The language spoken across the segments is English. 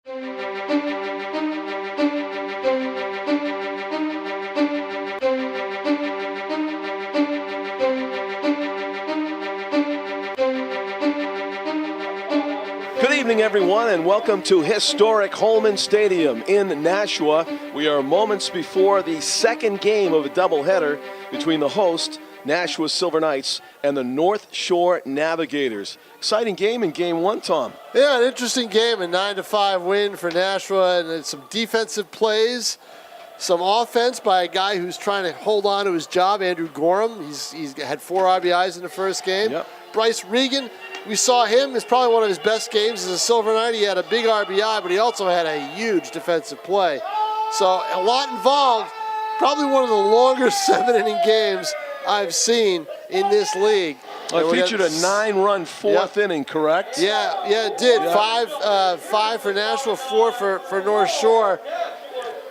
Good evening, everyone, and welcome to historic Holman Stadium in Nashua. We are moments before the second game of a doubleheader between the host, Nashua Silver Knights, and the North Shore Navigators. Exciting game in game one, Tom. Yeah, an interesting game, a 9-5 win for Nashua, and some defensive plays, some offense by a guy who's trying to hold on to his job, Andrew Gorham. He's had 4 RBIs in the first game. Yep. Bryce Regan, we saw him. It's probably one of his best games as a Silver Knight. He had a big RBI, but he also had a huge defensive play. So a lot involved. Probably one of the longer 7-inning games I've seen in this league. It featured a 9-run fourth inning, correct? Yeah, it did. Yeah. Five for Nashua, 4 for North Shore.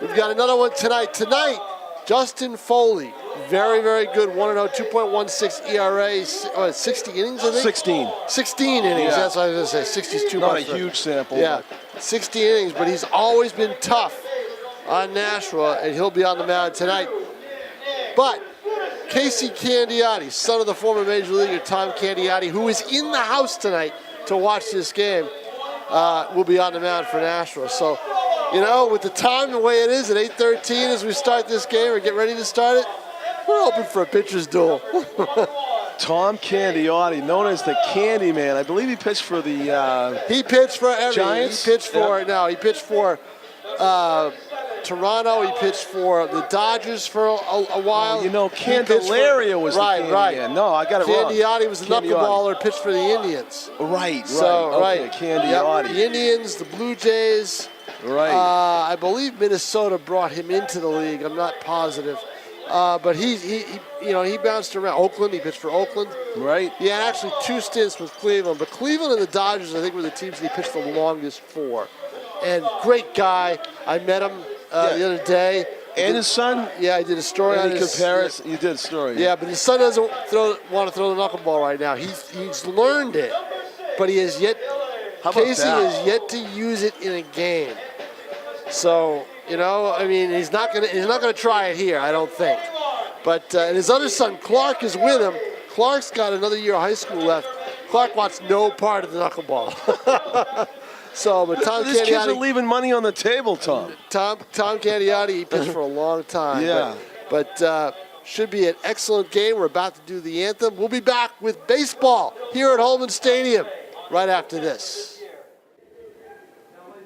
We've got another one tonight. Tonight, Justin Foley. Very, very good. 1-0, 2.16 ERA. 60 innings, I think? 16 innings. Yeah. That's what I was going to say. 60 is too much. much. Not a huge sample. Yeah, 60 innings, but he's always been tough on Nashua, and he'll be on the mound tonight. But Casey Candiotti, son of the former Major Leaguer Tom Candiotti, who is in the house tonight to watch this game, will be on the mound for Nashua. So, you know, with the time the way it is at 8:13 as we start this game or get ready to start it, we're hoping for a pitcher's duel. Tom Candiotti, known as the Candy Man. I believe he pitched for the he pitched for Giants? He pitched for he pitched for Toronto. He pitched for the Dodgers for a while. Oh, you know, Candelaria was the Candy Man. No, I got it wrong. Candiotti was the knuckleballer, pitched for the Indians. Right. Okay, Candiotti. Yep, the Indians, the Blue Jays. Right. I believe Minnesota brought him into the league. I'm not positive. But he bounced around. Oakland, he pitched for Oakland. Right. He had actually 2 stints with Cleveland, but Cleveland and the Dodgers, I think, were the teams that he pitched the longest for. And great guy. I met him the other day. And his son? Yeah, I did a story on his comparison. You did a story. Yeah, but his son doesn't want to throw the knuckleball right now. He's learned it, but he has yet. Casey has yet to use it in a game. So, you know, I mean, he's not gonna try it here, I don't think. But and his other son, Clark, is with him. Clark's got another year of high school left. Clark wants no part of the knuckleball. So, but Tom These Candiotti, kids are leaving money on the table, Tom. Tom Candiotti, he pitched for a long time. Yeah. But should be an excellent game. We're about to do the anthem. We'll be back with baseball here at Holman Stadium right after this.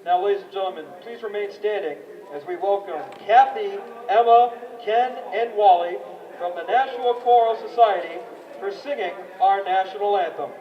Now, ladies and gentlemen, please remain standing as we welcome Kathy, Emma, Ken, and Wally from the Nashua Choral Society for singing our national anthem.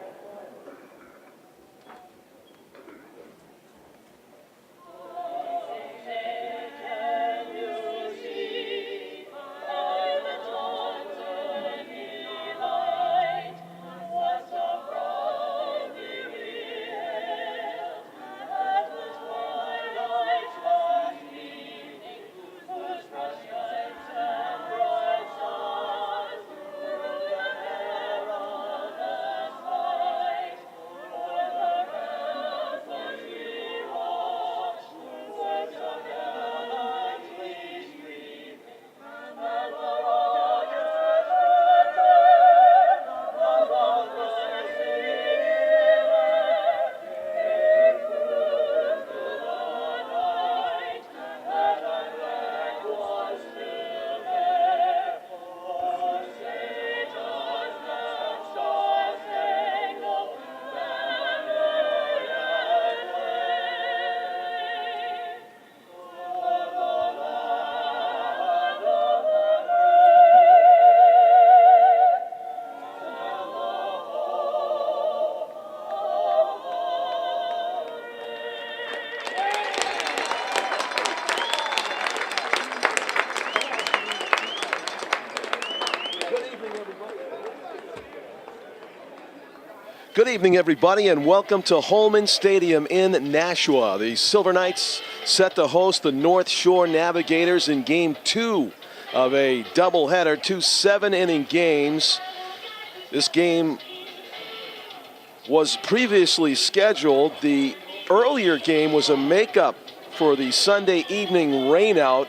Good evening, everybody, and welcome to Holman Stadium in Nashua. The Silver Knights set to host the North Shore Navigators in Game 2 of a doubleheader, 2 7-inning games. This game was previously scheduled. The earlier game was a makeup for the Sunday evening rainout,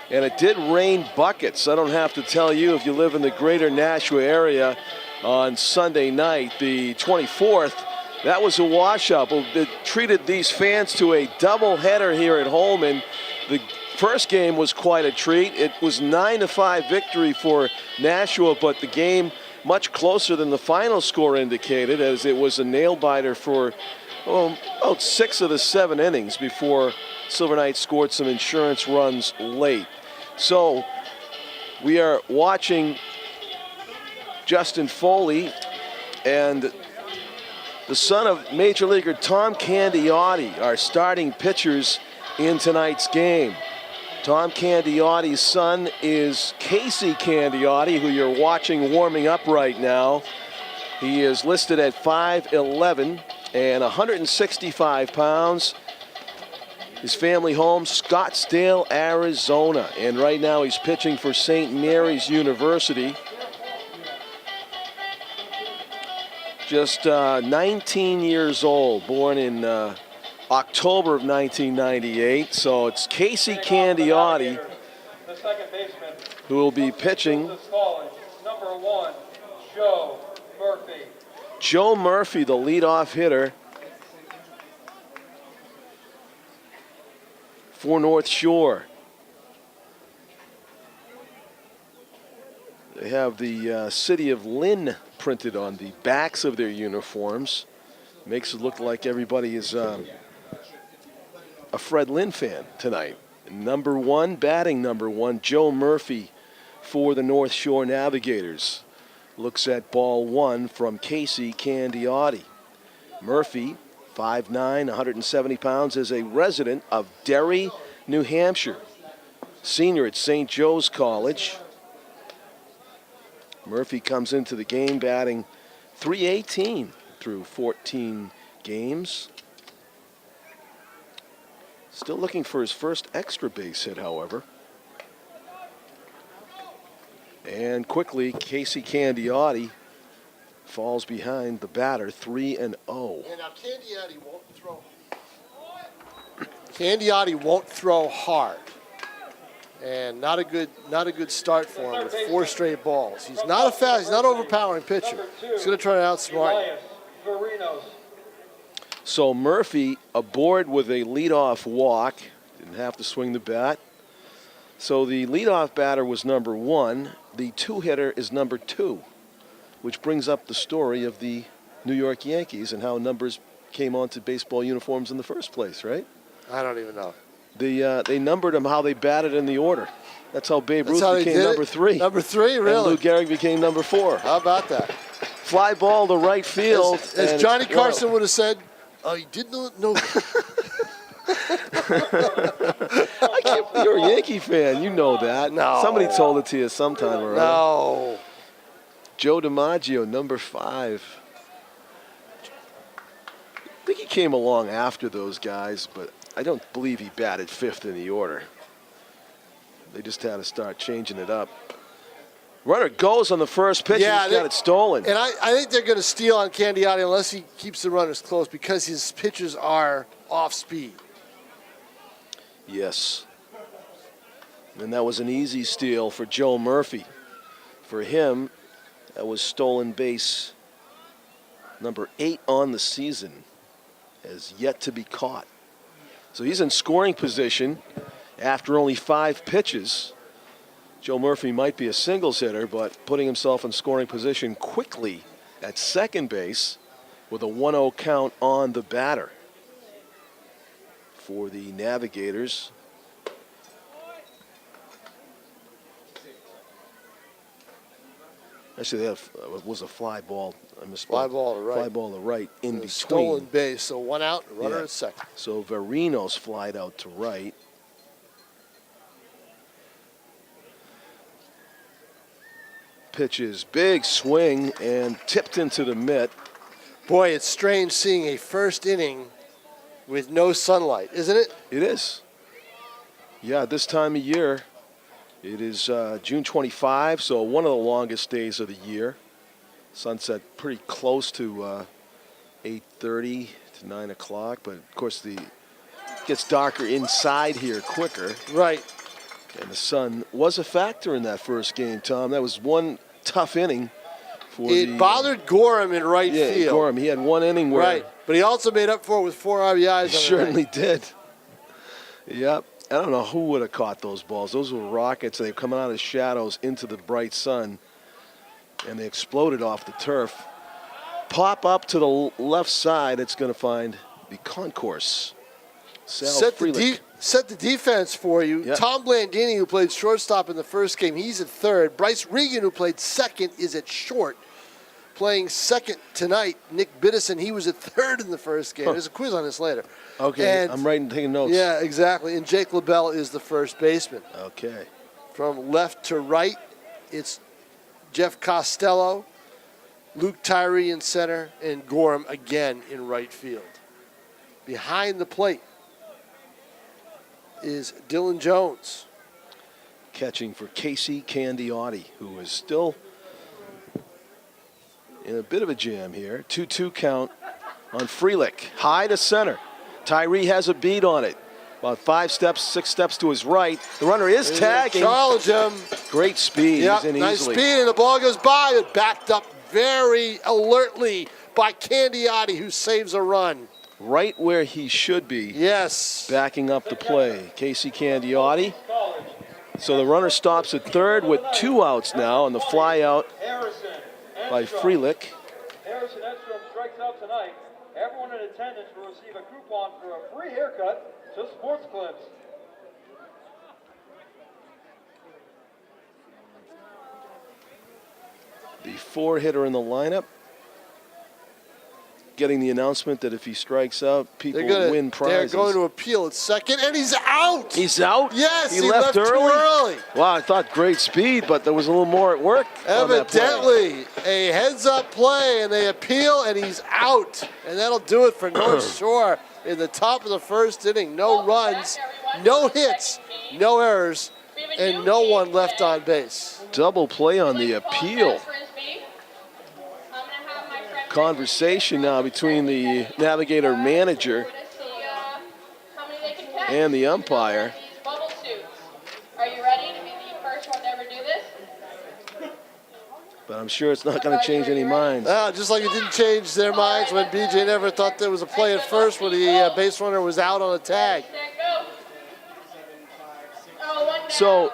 and it did rain buckets. I don't have to tell you if you live in the greater Nashua area on Sunday night, the 24th. That was a washout. It treated these fans to a doubleheader here at Holman. The first game was quite a treat. It was 9-5 victory for Nashua, but the game much closer than the final score indicated, as it was a nail-biter for about 6 of the 7 innings before Silver Knights scored some insurance runs late. So we are watching Justin Foley and the son of Major Leaguer Tom Candiotti, are starting pitchers in tonight's game. Tom Candiotti's son is Casey Candiotti, who you're watching warming up right now. He is listed at 5'11" and 165 pounds. His family home, Scottsdale, Arizona. And right now he's pitching for St. Mary's University. Just 19 years old, born in October of 1998. So it's Casey Candiotti who will be pitching. Number 1, Joe Murphy. Joe Murphy, the leadoff hitter for North Shore. They have the city of Lynn printed on the backs of their uniforms. Makes it look like everybody is a Fred Lynn fan tonight. Number 1, batting number 1, Joe Murphy for the North Shore Navigators. Looks at ball 1 from Casey Candiotti. Murphy, 5'9", 170 pounds, is a resident of Derry, New Hampshire. Senior at St. Joe's College. Murphy comes into the game batting .318 through 14 games. Still looking for his first extra base hit, however. And quickly, Casey Candiotti falls behind the batter, 3-0. And now Candiotti won't throw hard. And not a good start for him with 4 straight balls. He's not overpowering pitcher. He's going to try to outsmart you. So Murphy aboard with a leadoff walk. Didn't have to swing the bat. So the leadoff batter was number 1. The 2-hitter is number 2, which brings up the story of the New York Yankees and how numbers came onto baseball uniforms in the first place, right? I don't even know. They numbered them how they batted in the order. That's how Babe Ruth became number 3. Number 3, really? And Lou Gehrig became number 4. How about that? Fly ball to right field. As Johnny Carson would have said, I did not know. You're a Yankee fan. You know that. No. Somebody told it to you sometime or other. No. Joe DiMaggio, number 5. I think he came along after those guys, but I don't believe he batted 5th in the order. They just had to start changing it up. Runner goes on the first pitch, and he's got it stolen. And I think they're going to steal on Candiotti unless he keeps the runners close because his pitches are off speed. Yes. And that was an easy steal for Joe Murphy. For him, that was stolen base number 8 on the season, has yet to be caught. So he's in scoring position after only 5 pitches. Joe Murphy might be a singles hitter, but putting himself in scoring position quickly at second base with a 1-0 count on the batter for the Navigators. Actually, that was a fly ball. I misspoke. Fly ball to right. Fly ball to right in between. Stolen base, so 1 out, runner at second. So Verino's flied out to right. Pitches, big swing, and tipped into the mitt. Boy, it's strange seeing a first inning with no sunlight, isn't it? It is. Yeah, this time of year, it is June 25, so one of the longest days of the year. Sunset pretty close to 8:30 to 9 o'clock, but of course the Gets darker inside here quicker. Right. And the sun was a factor in that first game, Tom. That was one tough inning. It bothered Gorham in right field. Yeah, Gorham. He had one inning where... Right, but he also made up for it with 4 RBIs. He certainly did. Yep. I don't know who would have caught those balls. Those were rockets. They were coming out of the shadows into the bright sun, and they exploded off the turf. Pop up to the left side. It's going to find the concourse. Set the defense for you. Yep. Tom Blandini, who played shortstop in the first game, he's at third. Bryce Regan, who played second, is at short. Playing second tonight, Nick Biddison, he was at third in the first game. There's a quiz on this later. Okay, I'm taking notes. Yeah, exactly. And Jake LaBelle is the first baseman. Okay. From left to right, it's Jeff Costello, Luke Tyree in center, and Gorham again in right field. Behind the plate is Dylan Jones. Catching for Casey Candiotti, who is still in a bit of a jam here. 2-2 count on Freelick. High to center. Tyree has a beat on it. About 6 steps to his right. The runner is tagging. Challenge him. Great speed. Yep, He's in nice easily. speed, and the ball goes by. It backed up very alertly by Candiotti, who saves a run. Right where he should be. Yes. Backing up the play. Casey Candiotti. So the runner stops at third with 2 outs now, and the fly out by Freelick. Harrison Edstrom strikes out tonight. Everyone in attendance will receive a coupon for a free haircut to Sports Clips. The 4-hitter in the lineup. Getting the announcement that if he strikes out, people win prizes. They're going to appeal at second, and he's out. He's out? Yes, he left early? too early. Wow, I thought great speed, but there was a little more at work. Evidently, a heads-up play, and they appeal, and he's out. And that'll do it for North Shore in the top of the first inning. No runs, no hits, no errors, and no one left on base. Double play on the appeal. Conversation now between the Navigator manager and the umpire. Are you ready to be the first one to ever do this? But I'm sure it's not going to change any minds. Just like it didn't change their minds when BJ never thought there was a play at first when the base runner was out on a tag. So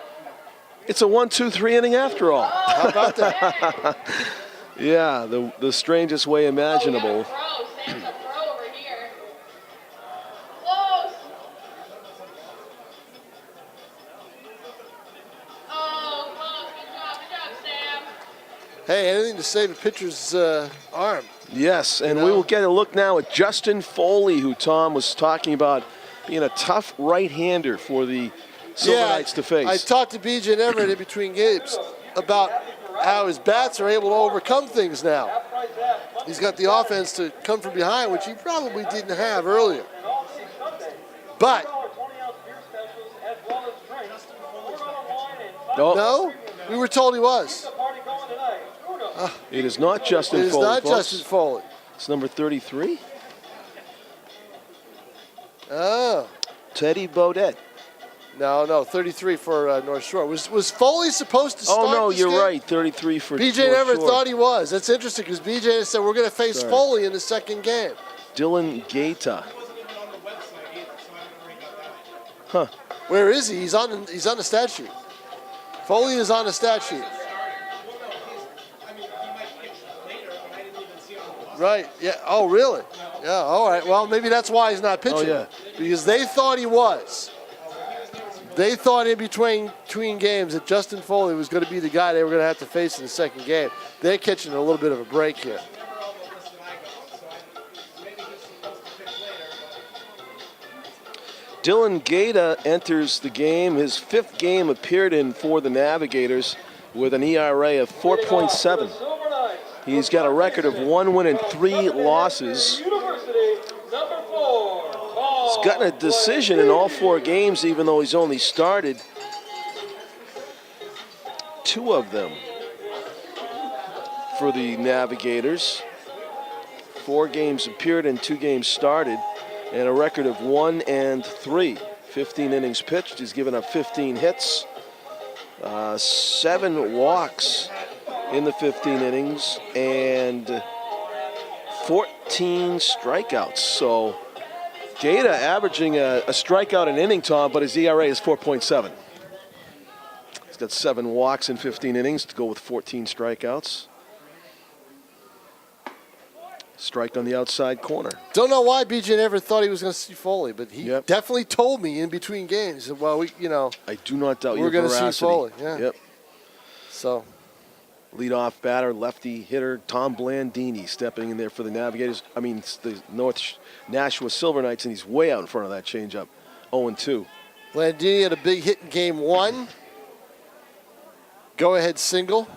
it's a 1-2-3 inning after all. How about that? Yeah, the strangest way imaginable. Hey, anything to save a pitcher's arm. Yes, and we will get a look now at Justin Foley, who Tom was talking about being a tough right-hander for the Silver Knights to face. I talked to BJ and Everett in between games about how his bats are able to overcome things now. He's got the offense to come from behind, which he probably didn't have earlier. But no, we were told he was. It is not Justin Foley. It is not folks. Justin Foley. It's number 33. Oh. Teddy Baudet. No, 33 for North Shore. Was Foley supposed to start? Oh, no, this you're game? right. 33 for BJ North never Shore. thought he was. That's interesting because BJ said we're going to face Foley in the second game. Dylan Gaeta. Huh. Where is he? He's on the stat sheet. Foley is on the stat sheet. Right. Yeah. Oh, really? Yeah. All right. Well, maybe that's why he's not pitching. Oh, yeah. Because they thought he was. They thought in between games that Justin Foley was going to be the guy they were going to have to face in the second game. They're catching a little bit of a break here. Dylan Gaeta enters the game, his 5th game appeared in for the Navigators with an ERA of 4.7. He's got a record of 1 win and 3 losses. He's gotten a decision in all 4 games, even though he's only started 2 of them for the Navigators. 4 games appeared and 2 games started. and a record of 1-3. 15 innings pitched. He's given up 15 hits, 7 walks in the 15 innings, and 14 strikeouts. So Gaeta averaging a strikeout an inning, Tom, but his ERA is 4.7. He's got 7 walks in 15 innings to go with 14 strikeouts. Strike on the outside corner. Don't know why BJ never thought he was going to see Foley, but he Yep. definitely told me in between games. He said, well, I do not doubt we're your going to veracity. see Foley. Yeah. Yep. So Leadoff batter, lefty hitter Tom Blandini stepping in there for the Navigators. I mean, the Nashua Silver Knights, and he's way out in front of that changeup. 0-2. Blandini had a big hit in game 1. Go-ahead single.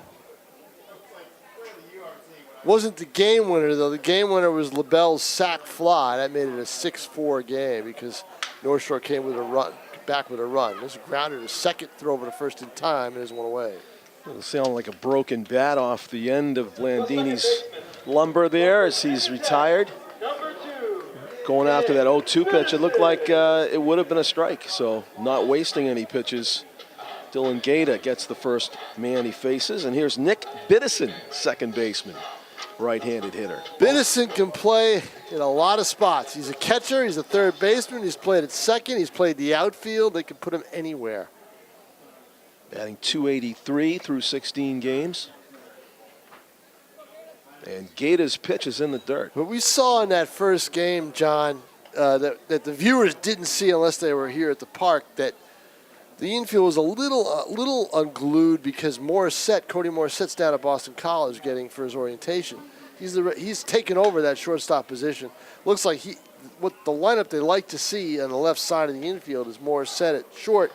Wasn't the game winner, though. The game winner was LaBelle's sac fly. That made it a 6-4 game because North Shore came with a run, back with a run. This grounded a second throw over the first in time, and his one away. It'll sound like a broken bat off the end of Blandini's lumber there as he's retired. Going after that 0-2 pitch, it looked like it would have been a strike, so not wasting any pitches. Dylan Gaeta gets the first man he faces, and here's Nick Biddison, second baseman, right-handed hitter. Biddison can play in a lot of spots. He's a catcher, he's a third baseman, he's played at second, he's played the outfield. They can put him anywhere. Batting .283 through 16 games. And Gaeta's pitch is in the dirt. What we saw in that first game, John, that the viewers didn't see unless they were here at the park, that the infield was a little unglued because Cody Morissette's down at Boston College getting for his orientation. He's taken over that shortstop position. Looks like what the lineup they like to see on the left side of the infield is Morissette at short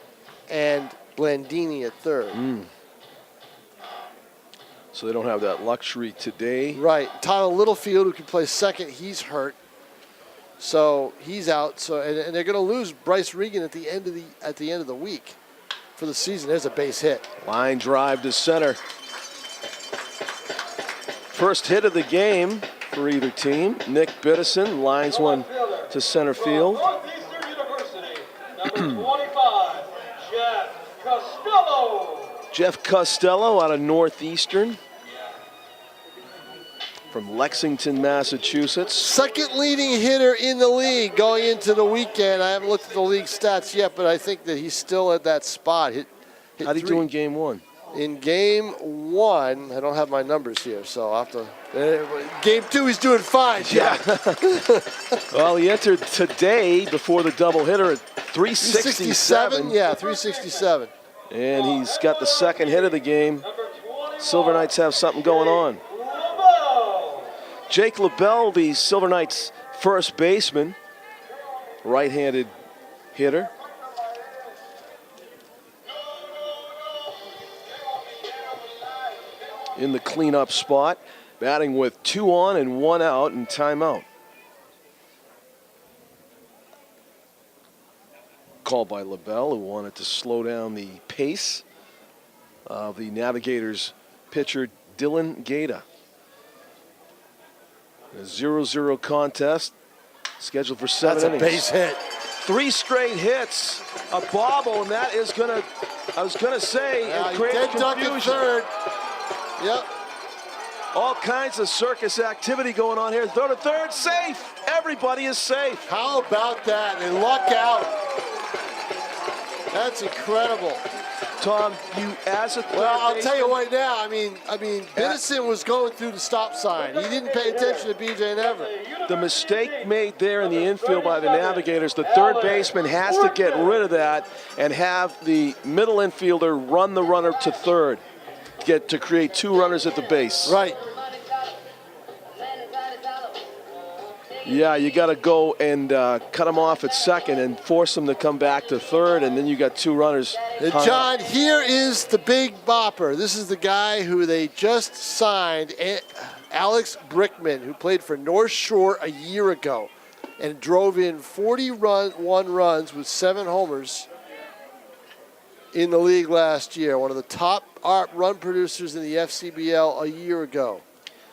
and Blandini at third. So they don't have that luxury today. Right. Tyler Littlefield, who can play second, he's hurt. So he's out. So and they're going to lose Bryce Regan at the end of the week for the season. There's a base hit. Line drive to center. First hit of the game for either team. Nick Biddison lines one to center field. Northeastern University, number 25, Jeff Costello. Jeff Costello out of Northeastern from Lexington, Massachusetts. Second leading hitter in the league going into the weekend. I haven't looked at the league stats yet, but I think that he's still at that spot. How'd he do in game 1? In game 1, I don't have my numbers here, so I'll have to. Game 2, he's doing fine, Jack. Yeah. Well, he entered today before the doubleheader at 367. Yeah, 367. And he's got the second hit of the game. Silver Knights have something going on. Jake LaBelle, the Silver Knights' first baseman, right-handed hitter. In the cleanup spot, batting with 2 on and 1 out and timeout. Called by LaBelle, who wanted to slow down the pace of the Navigators pitcher Dylan Gaeta. A 0-0 contest scheduled for 7 innings. That's a base hit. 3 straight hits, a bobble, and that is gonna, I was gonna say, create Dead duck at confusion. third. Yep. All kinds of circus activity going on here. Throw to third, safe. Everybody is safe. How about that? And luck out. That's incredible. Tom, you as a third Well, I'll tell you baseman- right now. I mean, Biddison was going through the stop sign. He didn't pay attention to BJ Never. The mistake made there in the infield by the Navigators, the third baseman has to get rid of that and have the middle infielder run the runner to third, to create 2 runners at the base. Right. Yeah, you got to go and cut him off at second and force him to come back to third, and then you got 2 runners. And John, here is the big bopper. This is the guy who they just signed, Alex Brickman, who played for North Shore a year ago and drove in 41 runs with 7 homers in the league last year. One of the top run producers in the FCBL a year ago.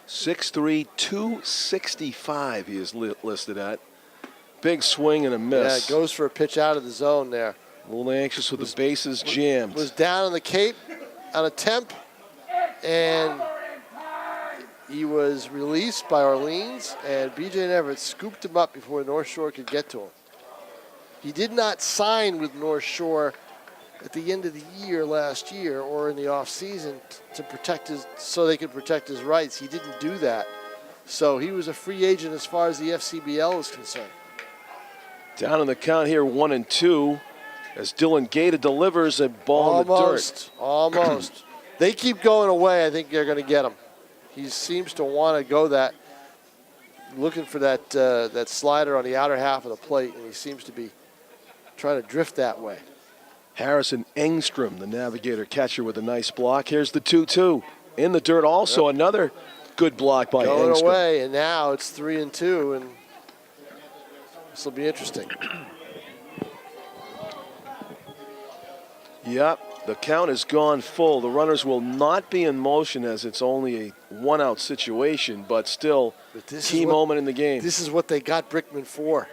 6'3", 265 he is listed at. big swing and a miss. Yeah, goes for a pitch out of the zone there. A little anxious with the bases jammed. Was down on the Cape on a temp, and he was released by Orleans, and B.J. Everett scooped him up before North Shore could get to him. He did not sign with North Shore at the end of the year last year or in the offseason to protect so they could protect his rights. He didn't do that. So he was a free agent as far as the FCBL is concerned. Down in the count here, 1-2, as Dylan Gaeta delivers a ball in the dirt. Almost. They keep going away. I think they're going to get him. He seems to want to go that, looking for that that slider on the outer half of the plate, and he seems to be trying to drift that way. Harrison Engstrom, the Navigator catcher, with a nice block. Here's the 2-2 in the dirt. Also another good block by Going Engstrom. away, and now it's 3-2, and this will be interesting. Yep, the count has gone full. The runners will not be in motion as it's only a one-out situation, but still key moment in the game. This is what they got Brickman for.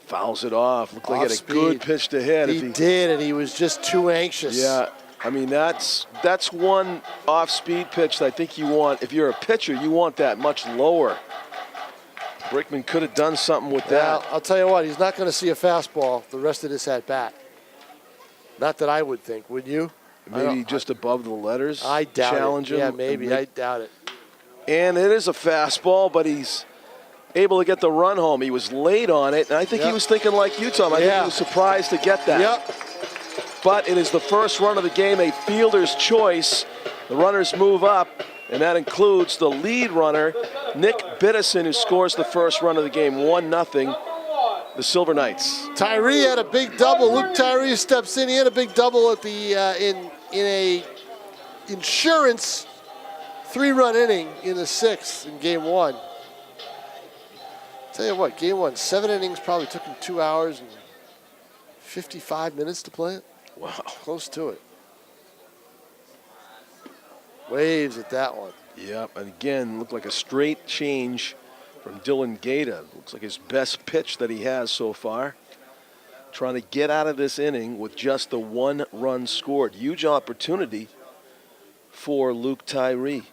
Fouls it off. Looked like he had a Off-speed. good pitch to hit. He did, and he was just too anxious. Yeah, I mean, that's one off-speed pitch that I think you want. If you're a pitcher, you want that much lower. Brickman could have done something with that. I'll tell you what, he's not going to see a fastball the rest of this at-bat. Not that I would think, would you? Maybe just above the letters. I doubt challenge it. him. Yeah, maybe. I doubt it. And it is a fastball, but he's able to get the run home. He was late on it, and I think he was thinking like you, Tom. I think he was surprised to get that. Yep. But it is the first run of the game, a fielder's choice. The runners move up, and that includes the lead runner, Nick Biddison, who scores the first run of the game, 1-0, the Silver Knights. Tyree had a big double. Luke Tyree steps in. He had a big double at the in a insurance 3-run inning in the 6th in game 1. Tell you what, game 1, 7 innings, probably took him 2 hours and 55 minutes to play it. Wow. Close to it. Waves at that one. Yep, and again, looked like a straight change from Dylan Gaeta. Looks like his best pitch that he has so far. Trying to get out of this inning with just the 1 run scored. Huge opportunity for Luke Tyree.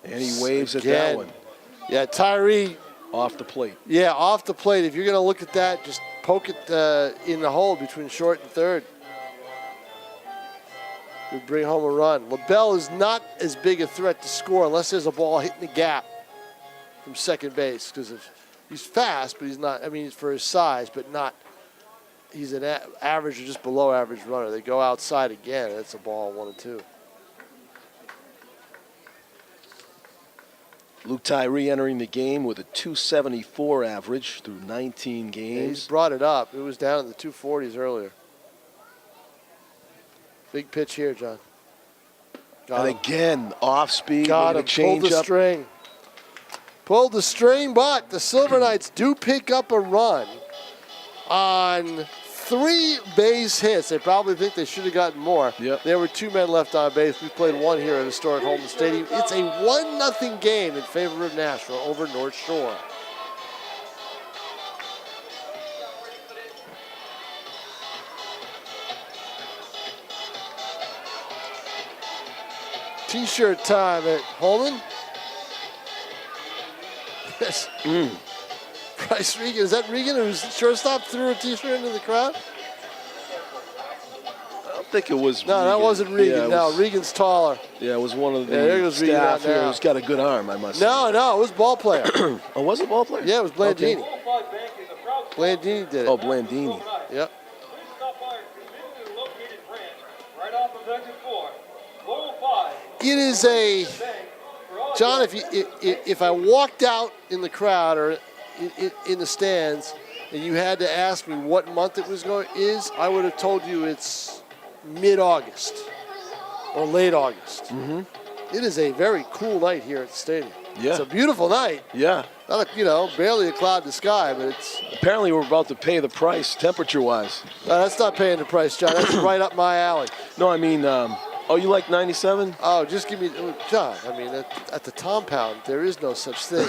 And he waves at that one. Yeah, Tyree. Off the plate. Yeah, off the plate. If you're going to look at that, just poke it in the hole between short and third. Would bring home a run. LaBelle is not as big a threat to score unless there's a ball hitting the gap from second base, because he's fast, but he's not, I mean, for his size, but not, he's an average or just below average runner. They go outside again, and it's a ball 1-2. Luke Tyree entering the game with a .274 average through 19 games. Yeah, he's brought it up. It was down in the 240s earlier. Big pitch here, John. And again, off speed. Got him. Pulled the string. Pulled the string, but the Silver Knights do pick up a run on 3 base hits. They probably think they should have gotten more. Yep. There were 2 men left on base. We played 1 here at historic Holman Stadium. It's a 1-0 game in favor of Nashua over North Shore. T-shirt time at Holman. Yes. Bryce Regan. Is that Regan who's shortstop threw a T-shirt into the crowd? I don't think it was No, Regan. that wasn't Regan. Yeah, No, Regan's taller. Yeah, it was one of the there goes Regan out staff here now. who's got a good arm, I must say. No, it was ball player. Oh, was it ball player? Yeah, it was Blandini. Okay. Blandini did it. Oh, Blandini. Yep. It is a, John, if I walked out in the crowd or in the stands and you had to ask me what month it was I would have told you it's mid-August or late August. Mm-hmm. It is a very cool night here at the stadium. Yeah. It's a beautiful night. Yeah. Not barely a cloud in the sky, but it's. Apparently we're about to pay the price temperature-wise. That's not paying the price, John. That's right up my alley. No, I mean Oh, you like 97? Oh, just give me, John, I mean, at the compound, there is no such thing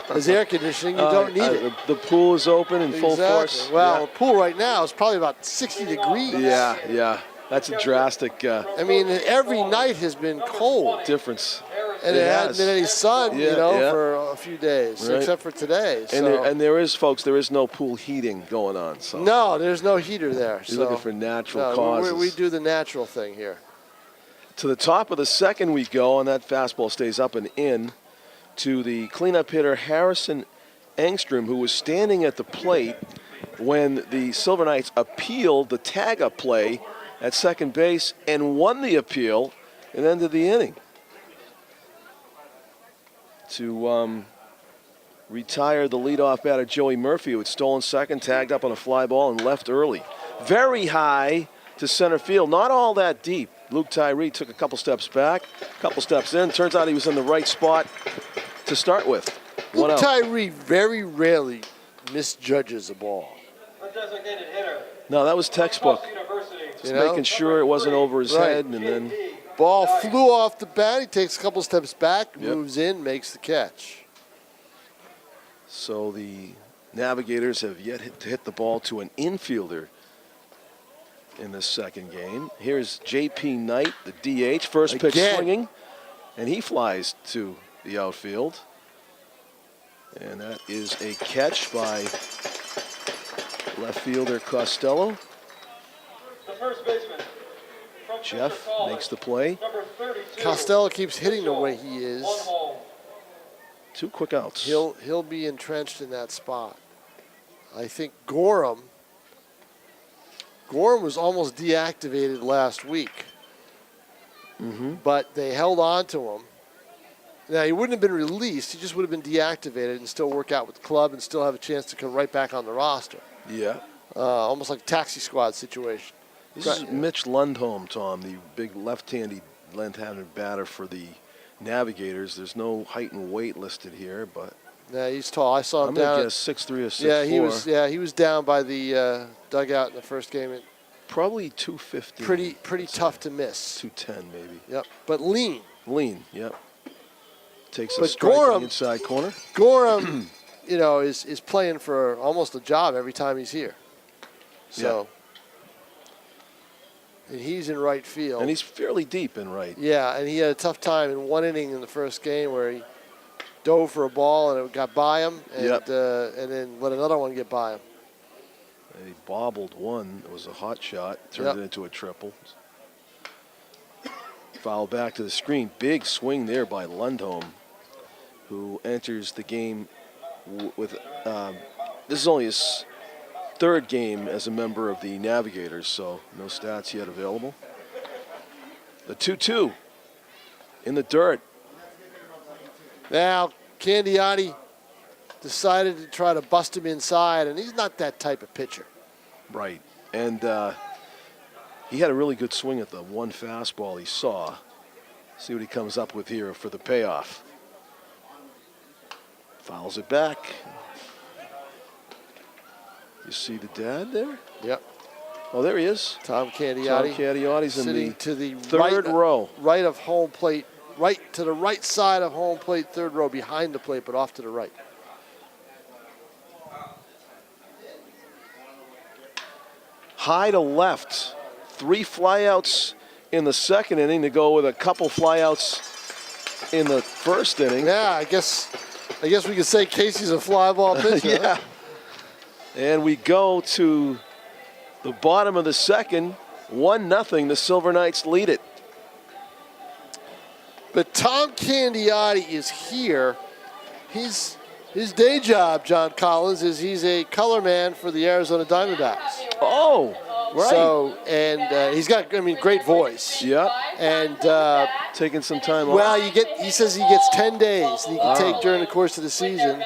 as air conditioning. You don't need it. The pool is open in full force. Well, the pool right now is probably about 60 degrees. Yeah. That's a drastic I mean, every night has been cold. difference. And there hasn't been any sun, for a few days, Right. except for today. And there is, folks, there is no pool heating going on. So no, there's no heater there. you're looking for natural causes. We do the natural thing here. To the top of the second we go, and that fastball stays up and in to the cleanup hitter Harrison Engstrom, who was standing at the plate when the Silver Knights appealed the tag-up play at second base and won the appeal and ended the inning. To retire the leadoff batter Joey Murphy, who had stolen second, tagged up on a fly ball, and left early. Very high to center field, not all that deep. Luke Tyree took a couple steps back, a couple steps in. Turns out he was in the right spot to start with. Luke Tyree very rarely misjudges a ball. Undesignated hitter. No, that was textbook. Just making sure it wasn't over his head, and then ball flew off the bat. He takes a couple steps back, moves in, makes the catch. So the Navigators have yet to hit the ball to an infielder in this second game. Here's J.P. Knight, the DH, first pitch swinging, and he flies to the outfield. And that is a catch by left fielder Costello. The first baseman. Jeff makes the play. Costello keeps hitting the way he is. 2 quick outs. He'll be entrenched in that spot. I think Gorham was almost deactivated last week. But they held on to him. Now, he wouldn't have been released. He just would have been deactivated and still work out with the club and still have a chance to come right back on the roster. Yeah. Almost like a taxi squad situation. This is Mitch Lundholm, Tom, the big left-handed batter for the Navigators. There's no height and weight listed here, but yeah, he's tall. I saw him down. I'm gonna guess 6'3" or 6'4". He was down by the dugout in the first game. Probably 250. Pretty tough to miss. 210 maybe. Yep, but lean. Yep. Takes a strike in the inside corner. Gorham, is playing for almost a job every time he's here. So. And he's in right field. And he's fairly deep in right. Yeah, and he had a tough time in one inning in the first game where he dove for a ball and it got by him, and then let another one get by him. And he bobbled one. It was a hot shot. Turned it into a triple. Foul back to the screen. Big swing there by Lundholm, who enters the game with this is only his third game as a member of the Navigators, so no stats yet available. The 2-2 in the dirt. Now, Candiotti decided to try to bust him inside, and he's not that type of pitcher. Right, and he had a really good swing at the one fastball he saw. See what he comes up with here for the payoff. Fouls it back. You see the dad there? Yep. Oh, there he is. Tom Candiotti's Tom Candiotti's sitting in to the third row. Right of home plate, right to the right side of home plate, third row, behind the plate, but off to the right. High to left. 3 flyouts in the second inning to go with a couple flyouts in the first inning. Yeah, I guess we could say Casey's a fly ball pitcher. Yeah. And we go to the bottom of the second, 1-0. The Silver Knights lead it. But Tom Candiotti is here. His day job, John Collins, is he's a color man for the Arizona Diamondbacks. Oh, right. So, and he's got, great voice. Yep. And taking some time off. well, he says he gets 10 days that he can take during the course of the season.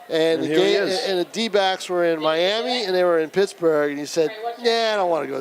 And the D-backs were in Miami and they were in Pittsburgh, and he said, "Yeah, I don't want to go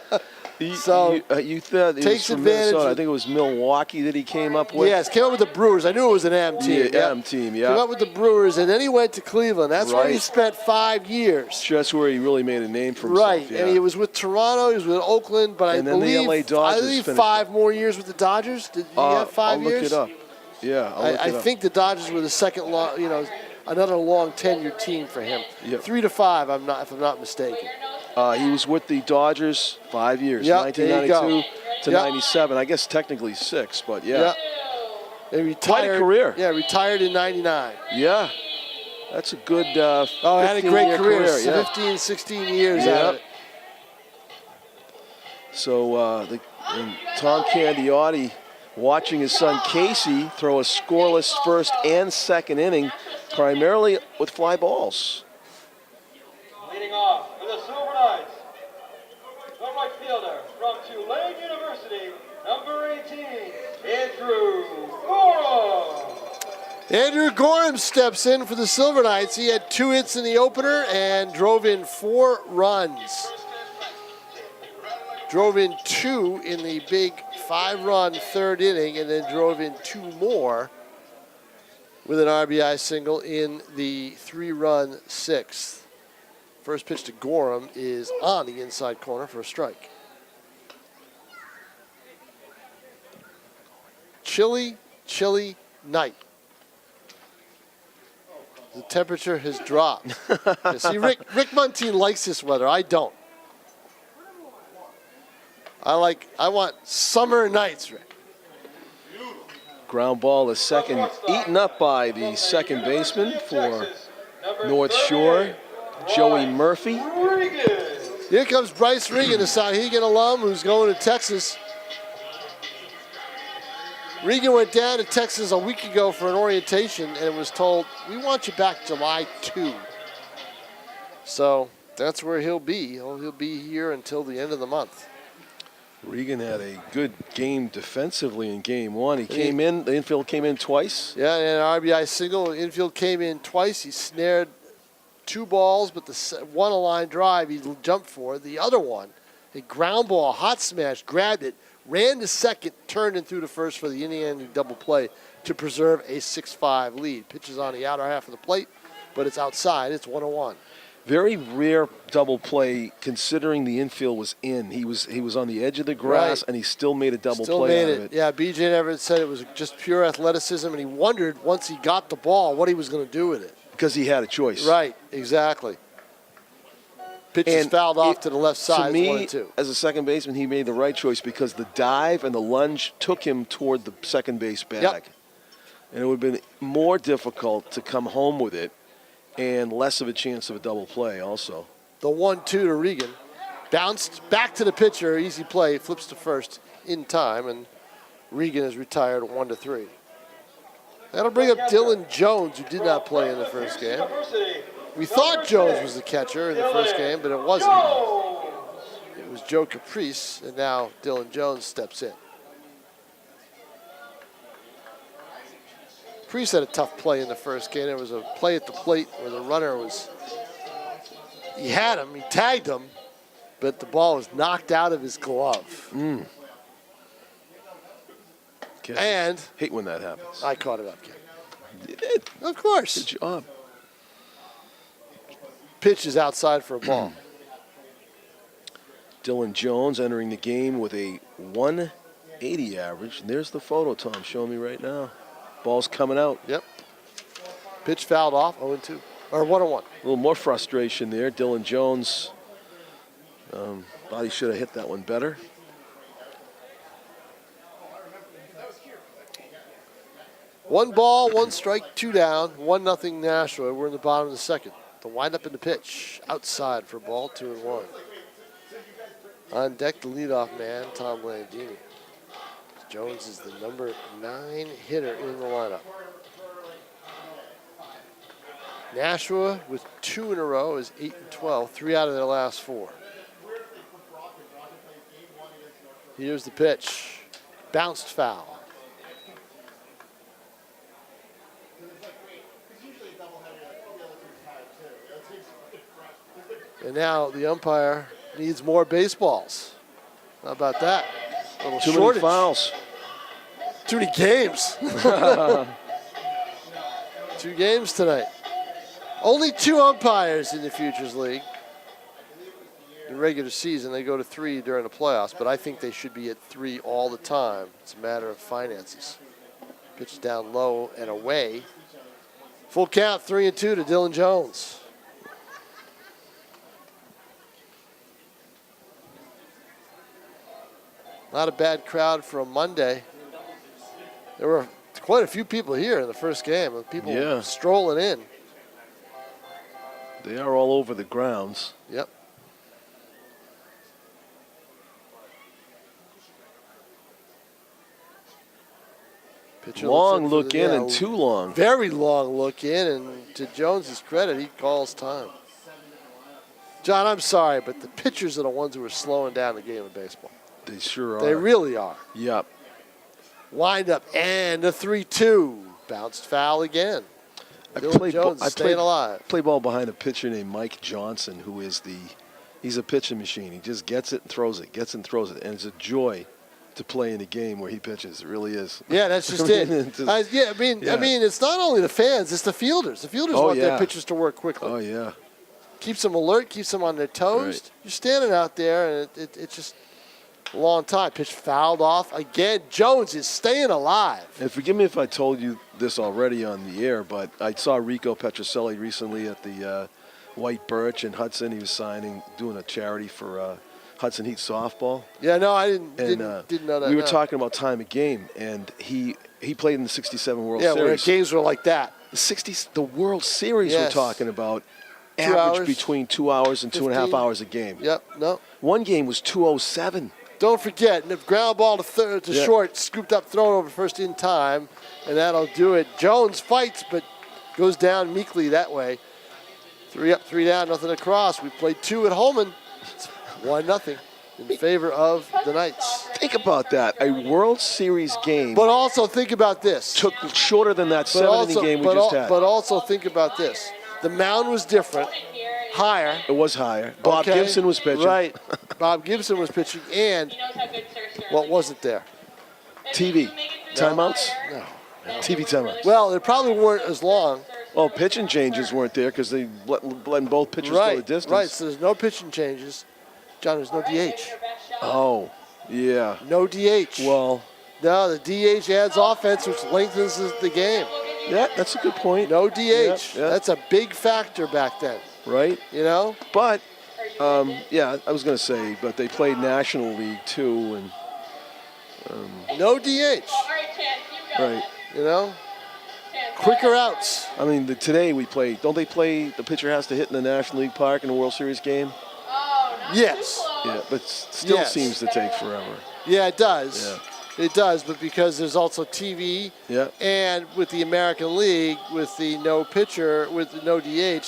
there." You thought it was takes from advantage Minnesota. of- I think it was Milwaukee that he came up with. Yes, came up with the Brewers. I knew it was an M team. Yeah, M team, yeah. Came up with the Brewers, and then he went to Cleveland. That's where he Right. spent 5 years. That's where he really made a name for himself. Right, Yeah. and he was with Toronto, he was with Oakland, but And then the LA Dodgers I believe finished 5 more years with the Dodgers. Did he have 5 years? I'll look it up. Yeah, I'll look I it up. think the Dodgers were the second long, another long tenured team for him. Yep. 3 to 5, if I'm not mistaken. He was with the Dodgers 5 years, Yep, there you go. 1992 to Yep. 97. I guess technically 6, but yeah. Yeah. And retired, Quite a career. Yeah, retired in 99. Yeah. That's a good Had a 15-year great career. Yeah. 15, 16 years Yep. out of it. So and Tom Candiotti watching his son Casey throw a scoreless first and second inning, primarily with fly balls. Leading off for the Silver Knights, the right fielder from Tulane University, number 18, Andrew Gorham. Andrew Gorham steps in for the Silver Knights. He had 2 hits in the opener and drove in 4 runs. Drove in 2 in the big 5-run third inning, and then drove in 2 more with an RBI single in the 3-run 6th. First pitch to Gorham is on the inside corner for a strike. Chilly night. The temperature has dropped. Yeah, see, Rick Muntean likes this weather. I don't. I want summer nights, Rick. Ground ball is second, eaten up by the second baseman for North Shore, Joey Murphy. Here comes Bryce Regan, a Sauhegan alum who's going to Texas. Regan went down to Texas a week ago for an orientation and was told, we want you back July 2. So that's where he'll be. He'll be here until the end of the month. Regan had a good game defensively in game 1. He came in, the infield came in twice. Yeah, and an RBI single. Infield came in twice. He snared 2 balls, but the one a line drive he jumped for. The other one, a ground ball, hot smash, grabbed it, ran to second, turned and threw to first for the inning double play to preserve a 6-5 lead. Pitches on the outer half of the plate, but it's outside. It's 1-1. Very rare double play considering the infield was in. He was on the edge of the grass, and he still made a double play out of it. Yeah, BJ Everett said it was just pure athleticism, and he wondered once he got the ball what he was going to do with it. Because he had a choice. Right, exactly. Pitch is fouled off to the left side. To me, 1-2. as a second baseman, he made the right choice because the dive and the lunge took him toward the second base bag. Yep. And it would have been more difficult to come home with it and less of a chance of a double play also. The 1-2 to Regan. Bounced back to the pitcher, easy play, flips to first in time, and Regan is retired 1-3. That'll bring up Dylan Jones, who did not play in the first game. We thought Jones was the catcher in the first game, but it wasn't. It was Joe Caprice, and now Dylan Jones steps in. Caprice had a tough play in the first game. There was a play at the plate where the runner was, he had him, he tagged him, but the ball was knocked out of his glove. And hate when that happens. I caught it up, Ken. You did. Of course. Good job. Pitch is outside for a ball. Dylan Jones entering the game with a 180 average. And there's the photo Tom showing me right now. Ball's coming out. Yep. Pitch fouled off, 0-2. Or 1-1. A little more frustration there. Dylan Jones thought he should have hit that one better. One ball, 1 strike, 2 down, 1-0 Nashua. We're in the bottom of the second. The windup in the pitch. Outside for ball, 2-1. On deck, the leadoff man, Tom Landini. Jones is the number 9 hitter in the lineup. Nashua with 2 in a row is 8-12, 3 out of their last 4. Here's the pitch. Bounced foul. And now the umpire needs more baseballs. How about that? A little Too shortage. many fouls. Too many games. 2 games tonight. Only 2 umpires in the Futures League. In regular season, they go to 3 during the playoffs, but I think they should be at 3 all the time. It's a matter of finances. Pitch down low and away. Full count, 3-2 to Dylan Jones. Not a bad crowd for a Monday. There were quite a few people here in the first game. People strolling in. They are all over the grounds. Yep. Pitcher Long look in and too long. Very long look in, and to Jones's credit, he calls time. John, I'm sorry, but the pitchers are the ones who are slowing down the game of baseball. They sure are. They really are. Yep. Wind up and a 3-2. Bounced foul again. Dylan Jones staying alive. I play ball behind a pitcher named Mike Johnson, who is he's a pitching machine. He just gets it and throws it, gets it and throws it. And it's a joy to play in a game where he pitches. It really is. Yeah, that's just it. I mean, it's not only the fans, it's the fielders. The fielders want their pitchers to work quickly. Oh, yeah. Keeps them alert, keeps them on their toes. Right. You're standing out there, and it's just a long time. Pitch fouled off. Again, Jones is staying alive. And forgive me if I told you this already on the air, but I saw Rico Petrocelli recently at the White Birch in Hudson. He was doing a charity for Hudson Heat softball. Yeah, no, I didn't know that. We were talking about time of game, and he played in the '67 World Series. Yeah, where games were like that. The World Series we're talking about, average between 2 hours and 2.5 hours a game. Yep, no. One game was 2:07. Don't forget, and if ground ball to short, scooped up, thrown over first in time, and that'll do it. Jones fights, but goes down meekly that way. 3 up, 3 down, nothing across. We played 2 at Holman. It's 1-0 in favor of the Knights. Think about that. A World Series game. But also think about this. Took shorter than that 7-inning game we just had. But also think about this. The mound was different, higher. It was higher. Bob Gibson was pitching. Right. Bob Gibson was pitching, and what wasn't there? TV. Timeouts? No. TV timeouts. Well, they probably weren't as long. Well, pitching changes weren't there because they let both pitchers go the distance. Right, so there's no pitching changes. John, there's no DH. Oh, yeah. No DH. Well. No, the DH adds offense, which lengthens the game. Yeah, that's a good point. No DH. Yeah. That's a big factor back then. Right. You know? But, yeah, I was going to say, but they played National League too, and no DH. right. You know? Quicker outs. I mean, today we play. Don't they play? The pitcher has to hit in the National League Park in a World Series game. Yes. Yeah, but still seems to take forever. Yeah, it does. Yeah. It does, but because there's also TV, and with the American League, with the no pitcher, with the no DH,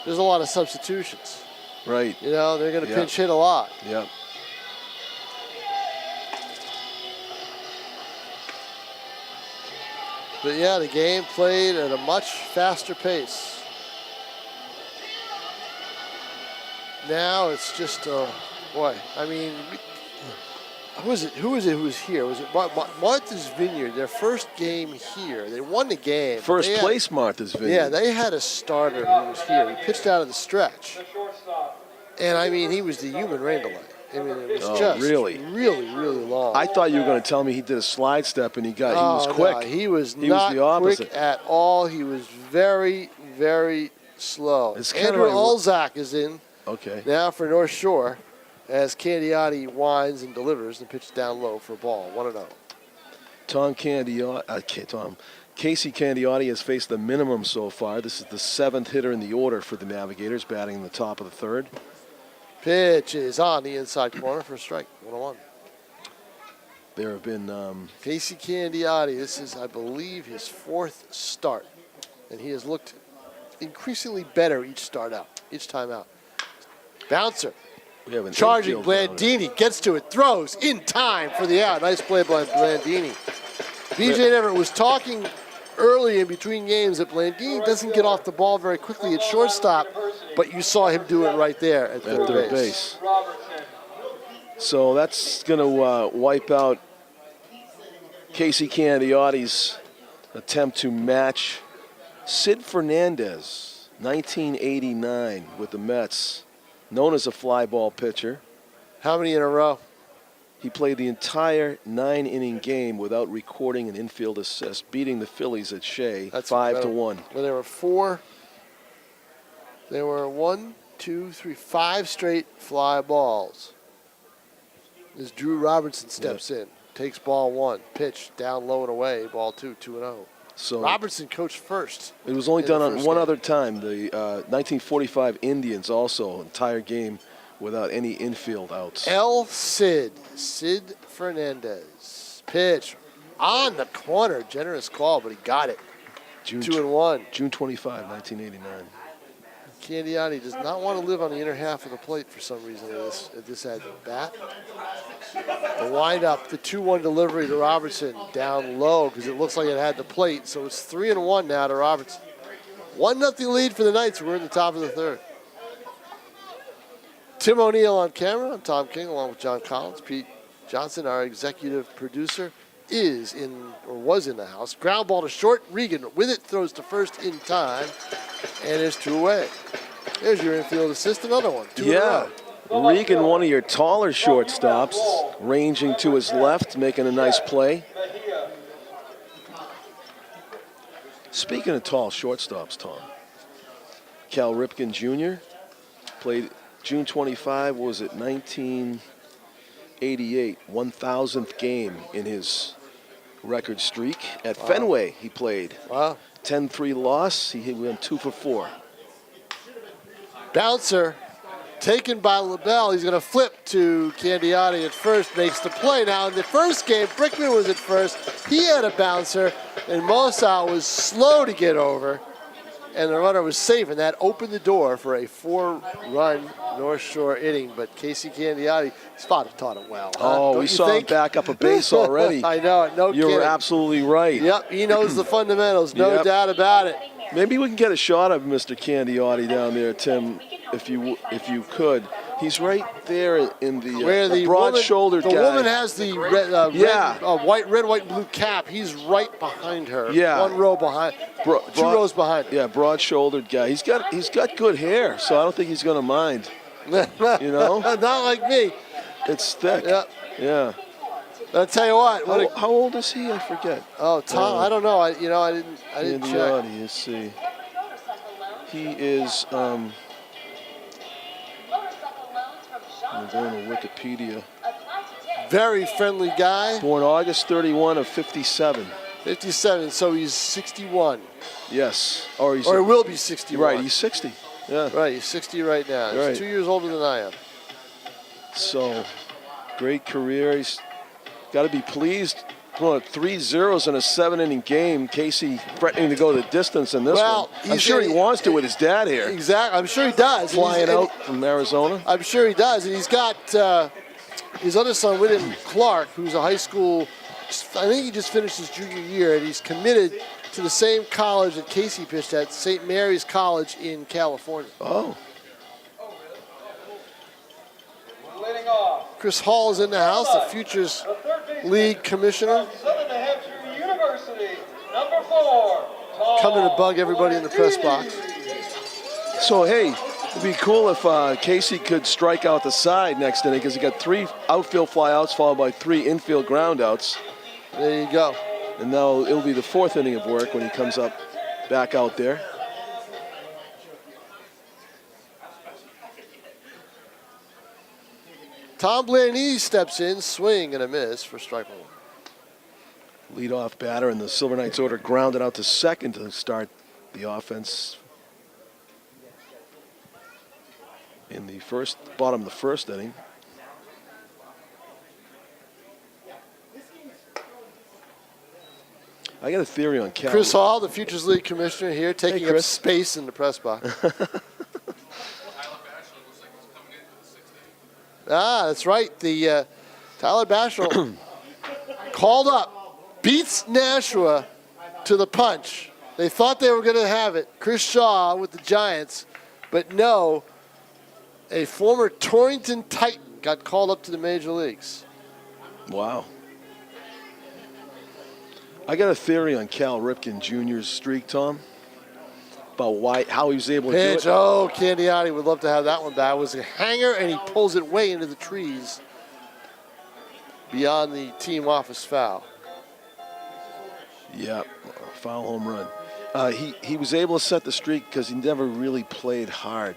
there's a lot of substitutions. Right. You know, they're going to pinch hit a lot. Yep. But yeah, the game played at a much faster pace. Now it's just, boy, I mean, who was here? Was it Martha's Vineyard, their first game here? They won the game. First place, Martha's Vineyard. Yeah, they had a starter who was here. He pitched out of the stretch. And, I mean, he was the human rain delay. I mean, it was just really long. I thought you were going to tell me he did a slide step and he was quick. No, he was not the opposite. quick at all. He was very, very slow. Andrew Olzak is in now for North Shore as Candiotti winds and delivers and pitches down low for a ball, 1-0. Casey Candiotti has faced the minimum so far. This is the 7th hitter in the order for the Navigators, batting in the top of the 3rd. Pitch is on the inside corner for a strike, 1-1. There have been... Casey Candiotti, this is, I believe, his 4th start. And he has looked increasingly better each time out. Bouncer. We have an charging Blandini, gets to it, throws in time for the out. Nice play by Blandini. BJ Everett was talking early in between games that Blandini doesn't get off the ball very quickly at shortstop, but you saw him do it right there at third base. So that's going to wipe out Casey Candiotti's attempt to match Sid Fernandez, 1989 with the Mets, known as a fly ball pitcher. How many in a row? He played the entire 9-inning game without recording an infield assist, beating the Phillies at Shea 5-1. When there were four, there were 1, 2, 3, 5 straight fly balls. As Drew Robertson steps in, takes ball 1, pitch down low and away, ball 2, 2-0. So Robertson coached first. It was only done on one other time. The 1945 Indians also entire game without any infield outs. Sid Fernandez. Pitch on the corner. Generous call, but he got it. 2-1. June 25, 1989. Candiotti does not want to live on the inner half of the plate for some reason at this at bat. The windup, the 2-1 delivery to Robertson down low because it looks like it had the plate. So it's 3-1 now to Robertson. 1-0 lead for the Knights. We're in the top of the third. Tim O'Neill on camera. I'm Tom King along with John Collins. Pete Johnson, our executive producer, was in the house. Ground ball to short. Regan with it, throws to first in time, and it's 2 away. There's your infield assist, another one. 2 in a row. Regan, one of your taller shortstops, ranging to his left, making a nice play. Speaking of tall shortstops, Tom, Cal Ripken Jr. played June 25, what was it, 1988, 1,000th game in his record streak. At Fenway, he played. Wow. 10-3 loss. He went 2 for 4. Bouncer taken by LaBelle. He's going to flip to Candiotti at first, makes the play. Now, in the first game, Brickman was at first. He had a bouncer, and Mosau was slow to get over, and the runner was safe, and that opened the door for a 4-run North Shore inning. But Casey Candiotti, his father taught him well. Oh, we saw him back up a base already. I know it, no kidding. You're absolutely right. Yep, he knows the fundamentals, no doubt about it. Maybe we can get a shot of Mr. Candiotti down there, Tim, if you could. He's right there in the broad-shouldered guy. The woman has the red, white, blue cap. He's right behind her. Yeah. 1 row behind. 2 rows behind her. Yeah, broad-shouldered guy. He's got good hair, so I don't think he's going to mind. You know? Not like me. It's thick. Yeah. Yeah. I'll tell you what. How old is he? I forget. Oh, Tom. I don't know. I didn't check. Let's see. He is. I'm going to Wikipedia. Very friendly guy. Born August 31 of 57. 57. So he's 61. Yes. Or he will be 61. Right. He's 60. Yeah. Right. He's 60 right now. He's 2 years older than I am. So, great career. He's got to be pleased. 3 zeros in a 7-inning game. Casey threatening to go the distance in this one. I'm sure he wants to with his dad here. Exactly. I'm sure he does. Flying out from Arizona. I'm sure he does. And he's got his other son with him, Clark, who's a high school. I think he just finished his junior year, and he's committed to the same college that Casey pitched at, St. Mary's College in California. Oh. Chris Hall is in the house, the Futures League commissioner. Coming to bug everybody in the press box. So, hey, it'd be cool if Casey could strike out the side next inning because he got 3 outfield flyouts followed by 3 infield groundouts. There you go. And now it'll be the 4th inning of work when he comes up back out there. Tom Blaney steps in, swing and a miss for strike 1. Leadoff batter, and the Silver Knights order grounded out to second to start the offense in the bottom of the first inning. I got a theory on Cal. Chris Hall, the Futures League commissioner here, taking up space in the press box. That's right. The Tyler Bashel called up, beats Nashua to the punch. They thought they were going to have it. Chris Shaw with the Giants, but no, a former Torrington Titan got called up to the major leagues. Wow. I got a theory on Cal Ripken Jr.'s streak, Tom, about how he was able to do Pitch. it. Oh, Candiotti would love to have that one back. It was a hanger, and he pulls it way into the trees beyond the team office foul. Yeah, foul home run. He was able to set the streak because he never really played hard.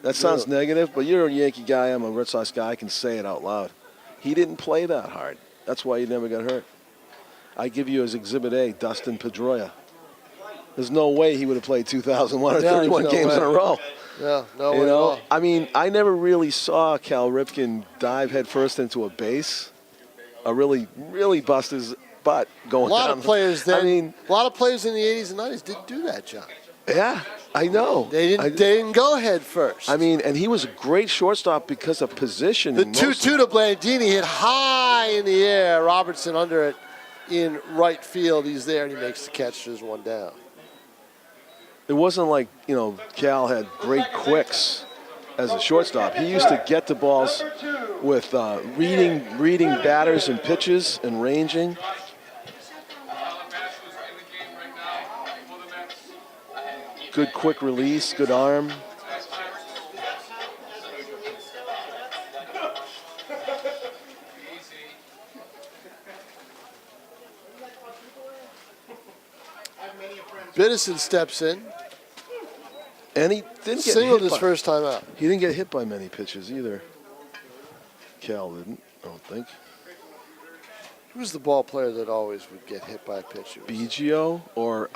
That sounds negative, but you're a Yankee guy, I'm a Red Sox guy, I can say it out loud. He didn't play that hard. That's why he never got hurt. I give you as Exhibit A, Dustin Pedroia. There's no way he would have played 2,131 games in a row. Yeah, no You way at know, all. I mean, I never really saw Cal Ripken dive headfirst into a base. Really bust his butt going down. A lot of players then. I mean, a lot of players in the 80s and 90s didn't do that, John. yeah, I know. They didn't go head first. I mean, and he was a great shortstop because of position. The 2-2 to Blandini hit high in the air. Robertson under it in right field. He's there, and he makes the catch. There's one down. It wasn't like, Cal had great quicks as a shortstop. He used to get the balls with reading batters and pitches and ranging. Good quick release, good arm. Biddison steps in. And he didn't get Singled hit his first time out. He didn't get hit by many pitches either. Cal didn't, I don't think. Who's the ball player that always would get hit by a pitch? Biggio or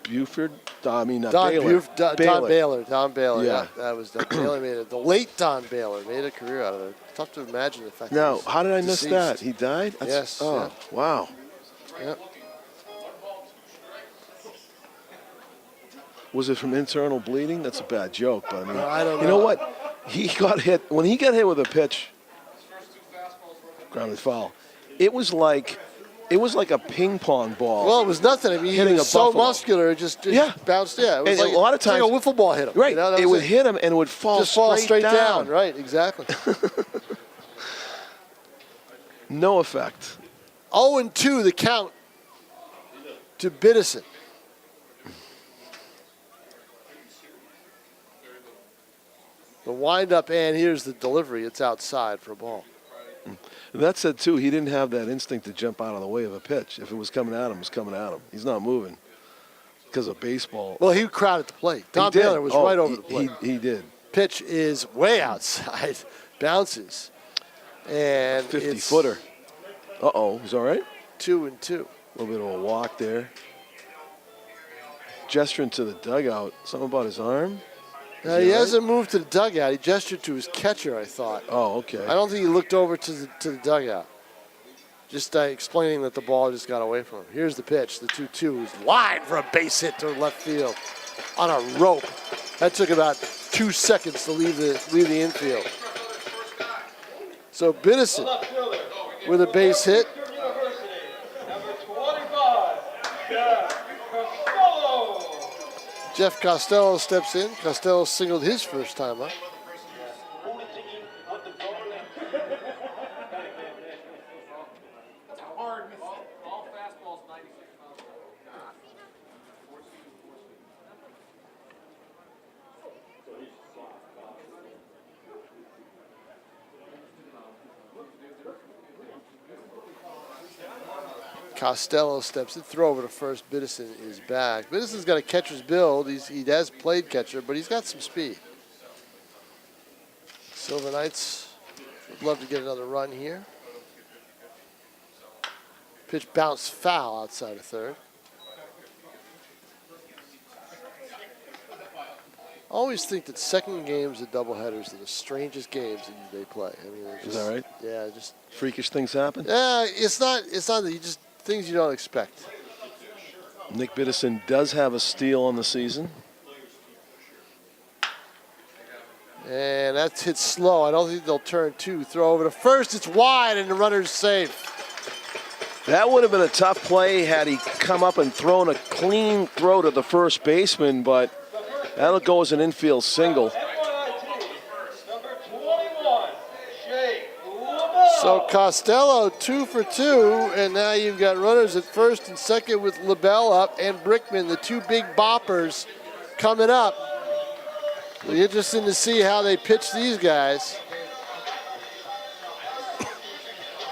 Buford? Don Baylor. Don Baylor. Yeah. That was Don Baylor made it. The late Don Baylor made a career out of it. Tough to imagine the fact. Now, that how did I miss deceased. that? He died? Yes. Oh, yeah. wow. Yep. Was it from internal bleeding? That's a bad joke, but I mean, I don't you know know. what? He got hit. When he got hit with a pitch, grounded foul, it was like a ping pong ball. Well, it was nothing. I mean, he Hitting was a so buffalo. muscular, it just bounced. Yeah, it was And like, a lot of times, it's like a wiffle ball hit him. Right, You know, that it was would hit him and it would fall just fall straight down. Right, exactly. No effect. 0-2 the count to Biddison. The windup, and here's the delivery. It's outside for a ball. That said, too, he didn't have that instinct to jump out of the way of a pitch. If it was coming at him, it was coming at him. He's not moving because of baseball. Well, he crowded the plate. Don Baylor was right over the plate. He did. Pitch is way outside, bounces, and 50-footer. Uh-oh, he's all right? 2-2. A little bit of a walk there. Gesturing to the dugout. Something about his arm? He hasn't moved to the dugout. He gestured to his catcher, I thought. Oh, okay. I don't think he looked over to the dugout. Just explaining that the ball just got away from him. Here's the pitch. The 2-2 is wide for a base hit to left field on a rope. That took about 2 seconds to leave the infield. So Biddison with a base hit. Number 25, Costello. Jeff Costello steps in. Costello singled his first time up. Costello steps in, throw over to first. Biddison is back. Biddison's got a catcher's build. He has played catcher, but he's got some speed. Silver Knights would love to get another run here. Pitch bounced foul outside of third. I always think that second games of doubleheaders are the strangest games that they play. I mean, Is that right? Yeah, just Freakish things happen? yeah. It's not that you just things you don't expect. Nick Biddison does have a steal on the season. And that's hit slow. I don't think they'll turn two. Throw over to first. It's wide, and the runner's safe. That would have been a tough play had he come up and thrown a clean throw to the first baseman, but that'll go as an infield single. NYIT, number 21, So Costello 2 for 2, and now you've got runners at first and second with LaBelle up and Brickman, the two big boppers coming up. It'll be interesting to see how they pitch these guys.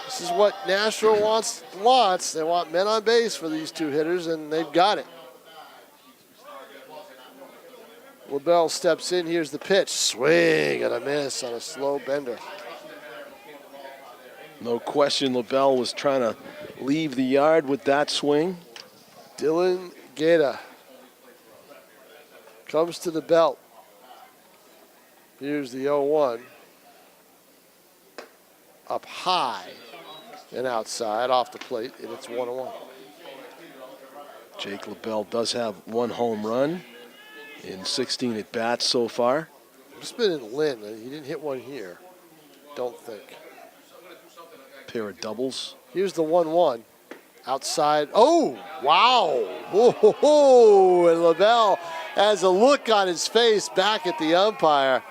This is what Nashua wants. They want men on base for these two hitters, and they've got it. LaBelle steps in. Here's the pitch. Swing and a miss on a slow bender. No question, LaBelle was trying to leave the yard with that swing. Dylan Gaeta comes to the belt. Here's the 0-1. Up high and outside off the plate, and it's 1-1. Jake LaBelle does have one home run in 16 at bats so far. It's been in Lynn. He didn't hit one here, don't think. Pair of doubles. Here's the 1-1. Outside. Oh, wow. Oh, and LaBelle has a look on his face back at the umpire.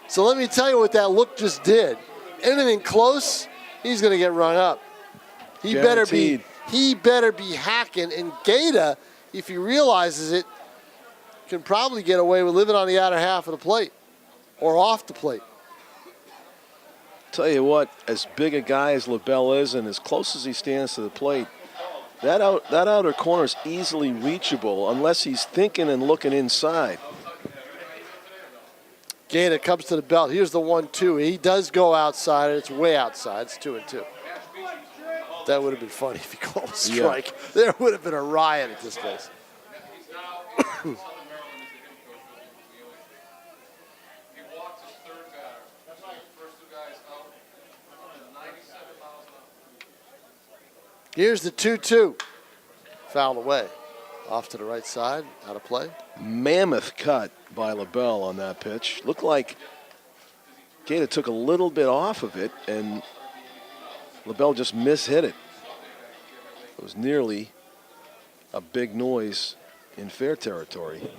So let me tell you what that look just did. Anything close, he's going to get rung up. He better be hacking. And Gaeta, if he realizes it, can probably get away with living on the outer half of the plate or off the plate. Tell you what, as big a guy as LaBelle is and as close as he stands to the plate, that outer corner is easily reachable unless he's thinking and looking inside. Gaeta comes to the belt. Here's the 1-2. He does go outside, and it's way outside. It's 2-2. That would have been funny if he called a strike. Yeah. There would have been a riot at this place. Here's the 2-2. Fouled away. Off to the right side, out of play. Mammoth cut by LaBelle on that pitch. Looked like Gaeta took a little bit off of it, and LaBelle just mishit it. It was nearly a big noise in fair territory.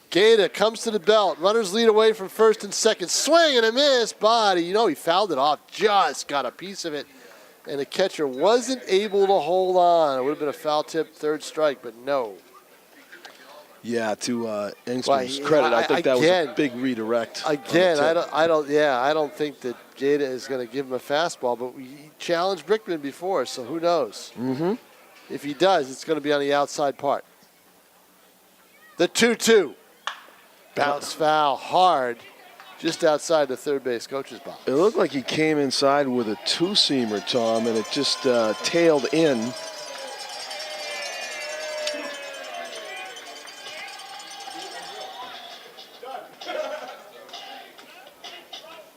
Gaeta comes to the belt. Runners lead away from first and second. Swing and a miss, but he fouled it off. Just got a piece of it. And the catcher wasn't able to hold on. It would have been a foul tip, third strike, but no. Yeah, to Engstrom's credit, I think that was a big redirect. Again, I don't think that Gaeta is going to give him a fastball, but he challenged Brickman before, so who knows? Mm-hmm. If he does, it's going to be on the outside part. The 2-2. Bounce foul hard. Just outside the third base coach's box. It looked like he came inside with a two-seamer, Tom, and it just tailed in.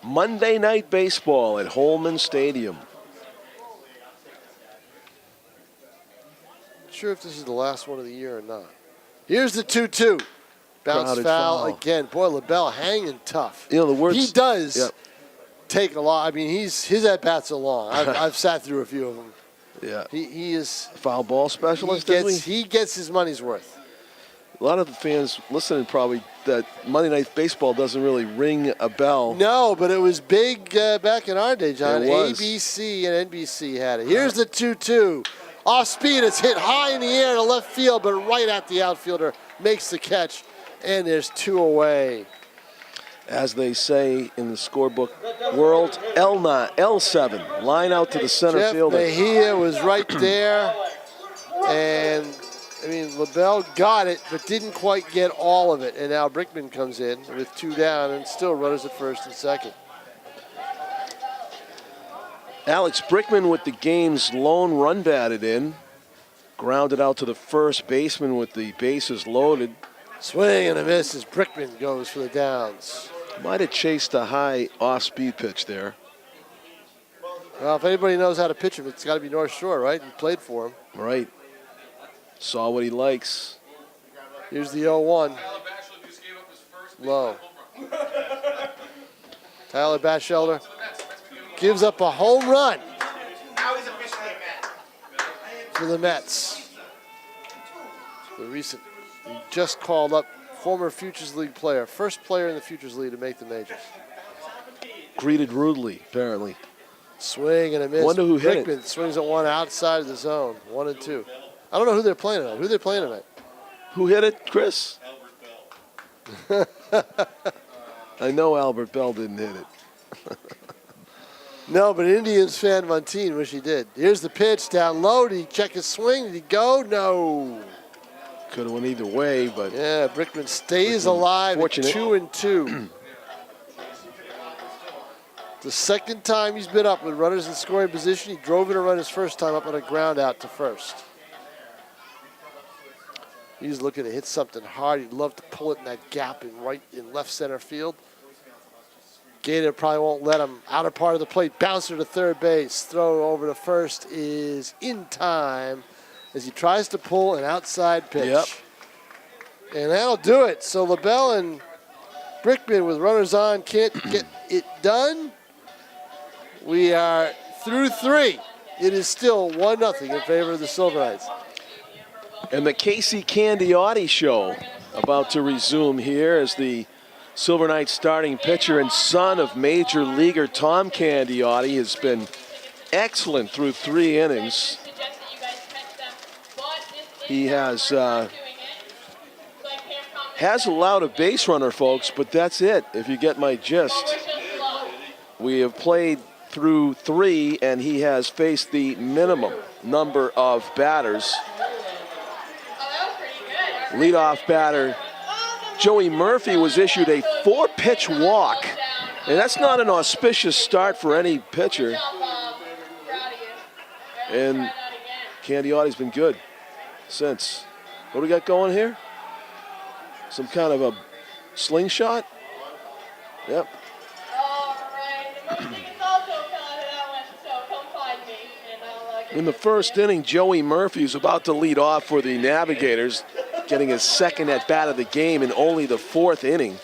Monday Night Baseball at Holman Stadium. Not sure if this is the last one of the year or not. Here's the 2-2. Bounce foul again. Boy, LaBelle hanging tough. You know, the words. He does take a lot. I mean, his at-bats are long. I've sat through a few of them. Yeah. He is. Foul ball specialist, he gets his money's worth. A lot of the fans listening probably that Monday Night Baseball doesn't really ring a bell. No, but it was big back in our day, John. It was. ABC and NBC had it. Here's the 2-2. Off speed, it's hit high in the air to left field, but right at the outfielder. Makes the catch. And there's two away. As they say in the scorebook world, L7, line out to the center fielder. Mejia was right there. And, I mean, LaBelle got it, but didn't quite get all of it. And now Brickman comes in with two down and still runners at first and second. Alex Brickman with the game's lone run batted in. Grounded out to the first baseman with the bases loaded. Swing and a miss as Brickman goes for the downs. Might have chased a high off-speed pitch there. Well, if anybody knows how to pitch him, it's got to be North Shore, right? He played for him. Right. Saw what he likes. Here's the 0-1. Low. Tyler Batchelder gives up a home run for the Mets. He just called up former Futures League player, first player in the Futures League to make the majors. greeted rudely, apparently. Swing and a miss. Wonder who hit it. Brickman swings at one outside of the zone. 1 and 2. I don't know who they're playing tonight. Who are they playing tonight? Who hit it, Chris? I know Albert Bell didn't hit it. No, but Indians fan Montine wish he did. Here's the pitch down low. Did he check his swing? Did he go? No. Could have went either way, but Yeah, Brickman stays Brickman alive at fortunate. 2 and 2. The second time he's been up with runners in scoring position. He drove in a run his first time up on a ground out to first. He's looking to hit something hard. He'd love to pull it in that gap in left center field. Gator probably won't let him. Outer part of the plate, bouncer to third base. Throw over to first is in time as he tries to pull an outside pitch. Yep. And that'll do it. So LaBelle and Brickman with runners on can't get it done. We are through 3. It is still 1-0 in favor of the Silver Knights. And the Casey Candiotti show about to resume here as the Silver Knights starting pitcher and son of major leaguer Tom Candiotti has been excellent through 3 innings. He has allowed a base runner, folks, but that's it, if you get my gist. We have played through 3, and he has faced the minimum number of batters. Leadoff batter Joey Murphy was issued a 4-pitch walk, and that's not an auspicious start for any pitcher. And Candiotti's been good since. What do we got going here? Some kind of a slingshot? Yep. In the first inning, Joey Murphy is about to lead off for the Navigators, getting his second at bat of the game in only the 4th inning.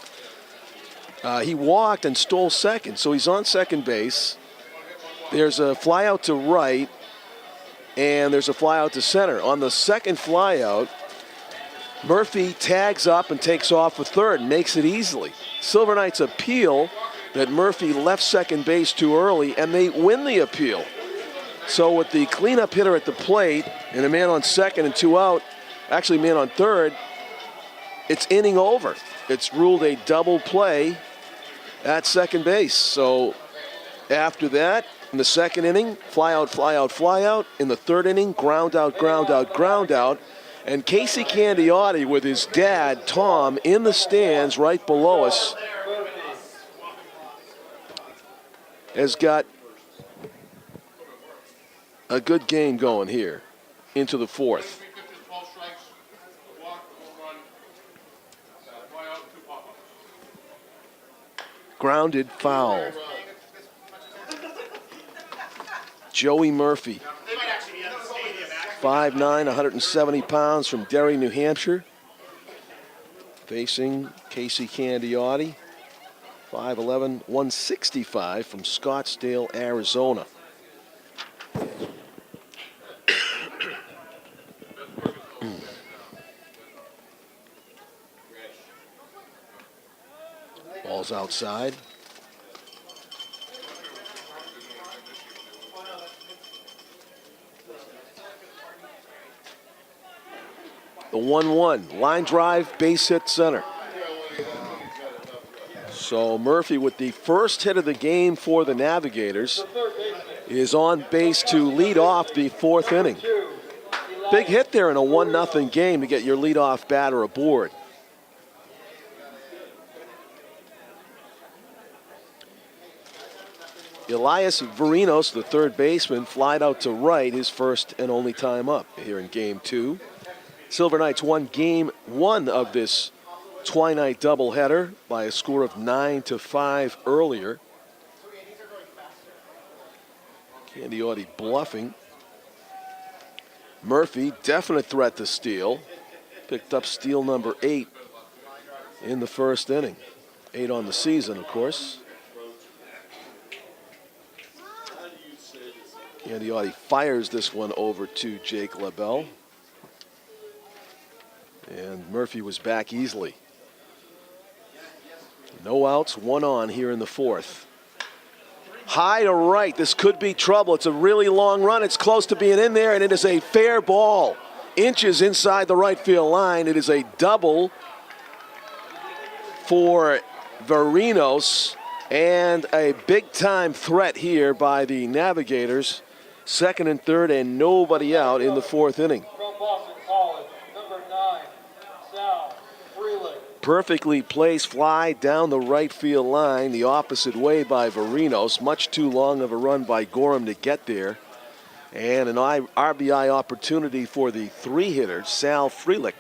He walked and stole second, so he's on second base. There's a fly out to right, and there's a fly out to center. On the second fly out, Murphy tags up and takes off for third, makes it easily. Silver Knights appeal that Murphy left second base too early, and they win the appeal. So with the cleanup hitter at the plate and a man on second and 2 out, actually man on third, it's inning over. It's ruled a double play at second base. So after that, in the second inning, fly out, fly out, fly out. In the third inning, ground out, ground out, ground out. And Casey Candiotti with his dad, Tom, in the stands right below us, has got a good game going here into the 4th. Grounded foul. Joey Murphy, 5'9", 170 pounds from Derry, New Hampshire, facing Casey Candiotti, 5'11", 165 from Scottsdale, Arizona. Ball's outside. The 1-1, line drive, base hit center. So Murphy with the first hit of the game for the Navigators is on base to lead off the 4th inning. Big hit there in a 1-0 game to get your leadoff batter aboard. Elias Varinos, the third baseman, flied out to right, his first and only time up here in Game 2. Silver Knights won Game 1 of this twilight doubleheader by a score of 9-5 earlier. Candiotti bluffing. Murphy, definite threat to steal. Picked up steal number 8 in the first inning. 8 on the season, of course. Candiotti fires this one over to Jake LaBelle. And Murphy was back easily. No outs, 1 on here in the 4th. High to right. This could be trouble. It's a really long run. It's close to being in there, and it is a fair ball. Inches inside the right field line. It is a double for Varinos, and a big-time threat here by the Navigators. Second and third, and nobody out in the fourth inning. From Boston College, number 9, Sal Freeland. Perfectly placed fly down the right field line, the opposite way by Varinos. Much too long of a run by Gorham to get there. And an RBI opportunity for the three-hitter, Sal Freeland,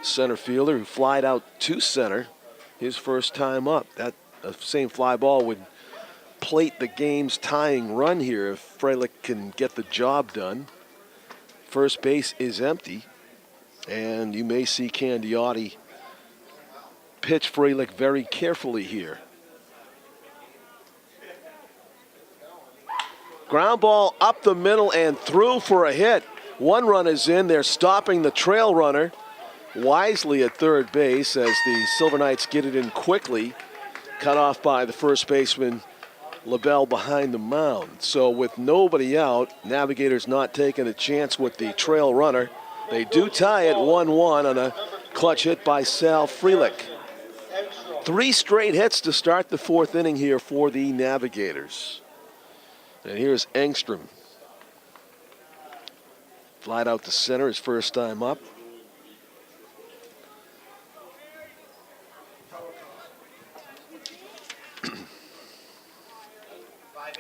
center fielder who flied out to center his first time up. That same fly ball would plate the game's tying run here if Freeland can get the job done. First base is empty, and you may see Candiotti pitch Freeland very carefully here. Ground ball up the middle and through for a hit. One run is in. They're stopping the trail runner wisely at third base as the Silver Knights get it in quickly. Cut off by the first baseman, LaBelle, behind the mound. So with nobody out, Navigators not taking a chance with the trail runner. They do tie it 1-1 on a clutch hit by Sal Freeland. 3 straight hits to start the fourth inning here for the Navigators. And here's Engstrom. Flied out to center his first time up.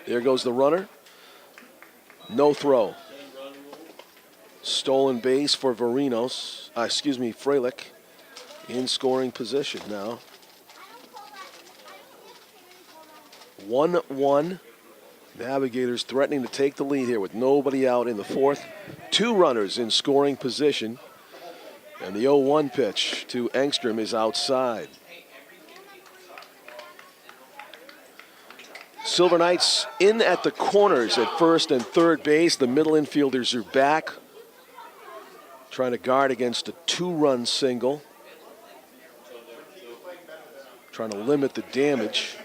There goes the runner. No throw. Stolen base for Freeland in scoring position now. 1-1. Navigators threatening to take the lead here with nobody out in the fourth. 2 runners in scoring position. And the 0-1 pitch to Engstrom is outside. Silver Knights in at the corners at first and third base. The middle infielders are back, trying to guard against a 2-run single. Trying to limit the damage.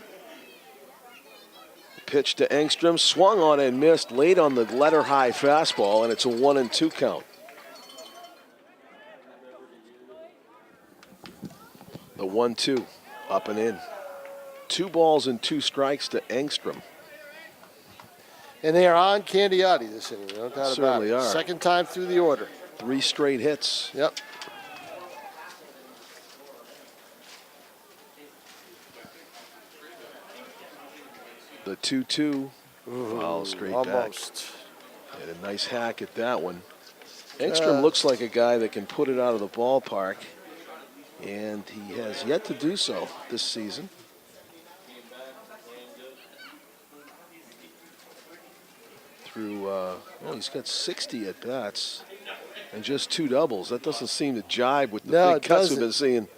Pitch to Engstrom, swung on and missed late on the letter-high fastball, and it's a 1-2 count. The 1-2, up and in. 2 balls and 2 strikes to Engstrom. And they are on Candiotti this inning, no doubt about it. Certainly are. Second time through the order. 3 straight hits. Yep. The 2-2, foul straight back. Almost. And a nice hack at that one. Engstrom looks like a guy that can put it out of the ballpark, and he has yet to do so this season. Through, he's got 60 at bats and just 2 doubles. That doesn't seem to jibe with the big cuts we've been seeing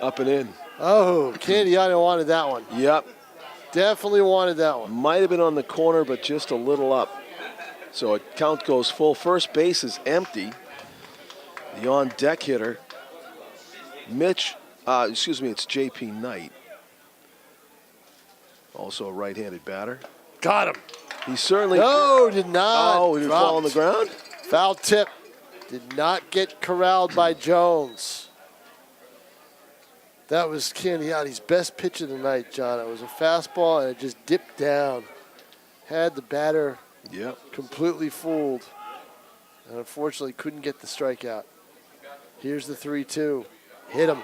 up and in. Oh, Candiotti wanted that one. Yep. Definitely wanted that one. Might have been on the corner, but just a little up. So a count goes full. First base is empty. The on-deck hitter, it's J.P. Knight. Also a right-handed batter. Got him. He certainly did not. Oh, did he fall on the ground? Foul tip. Did not get corralled by Jones. That was Candiotti's best pitch of the night, John. It was a fastball, and it just dipped down. Had the batter completely fooled. And unfortunately couldn't get the strikeout. Here's the 3-2. Hit him.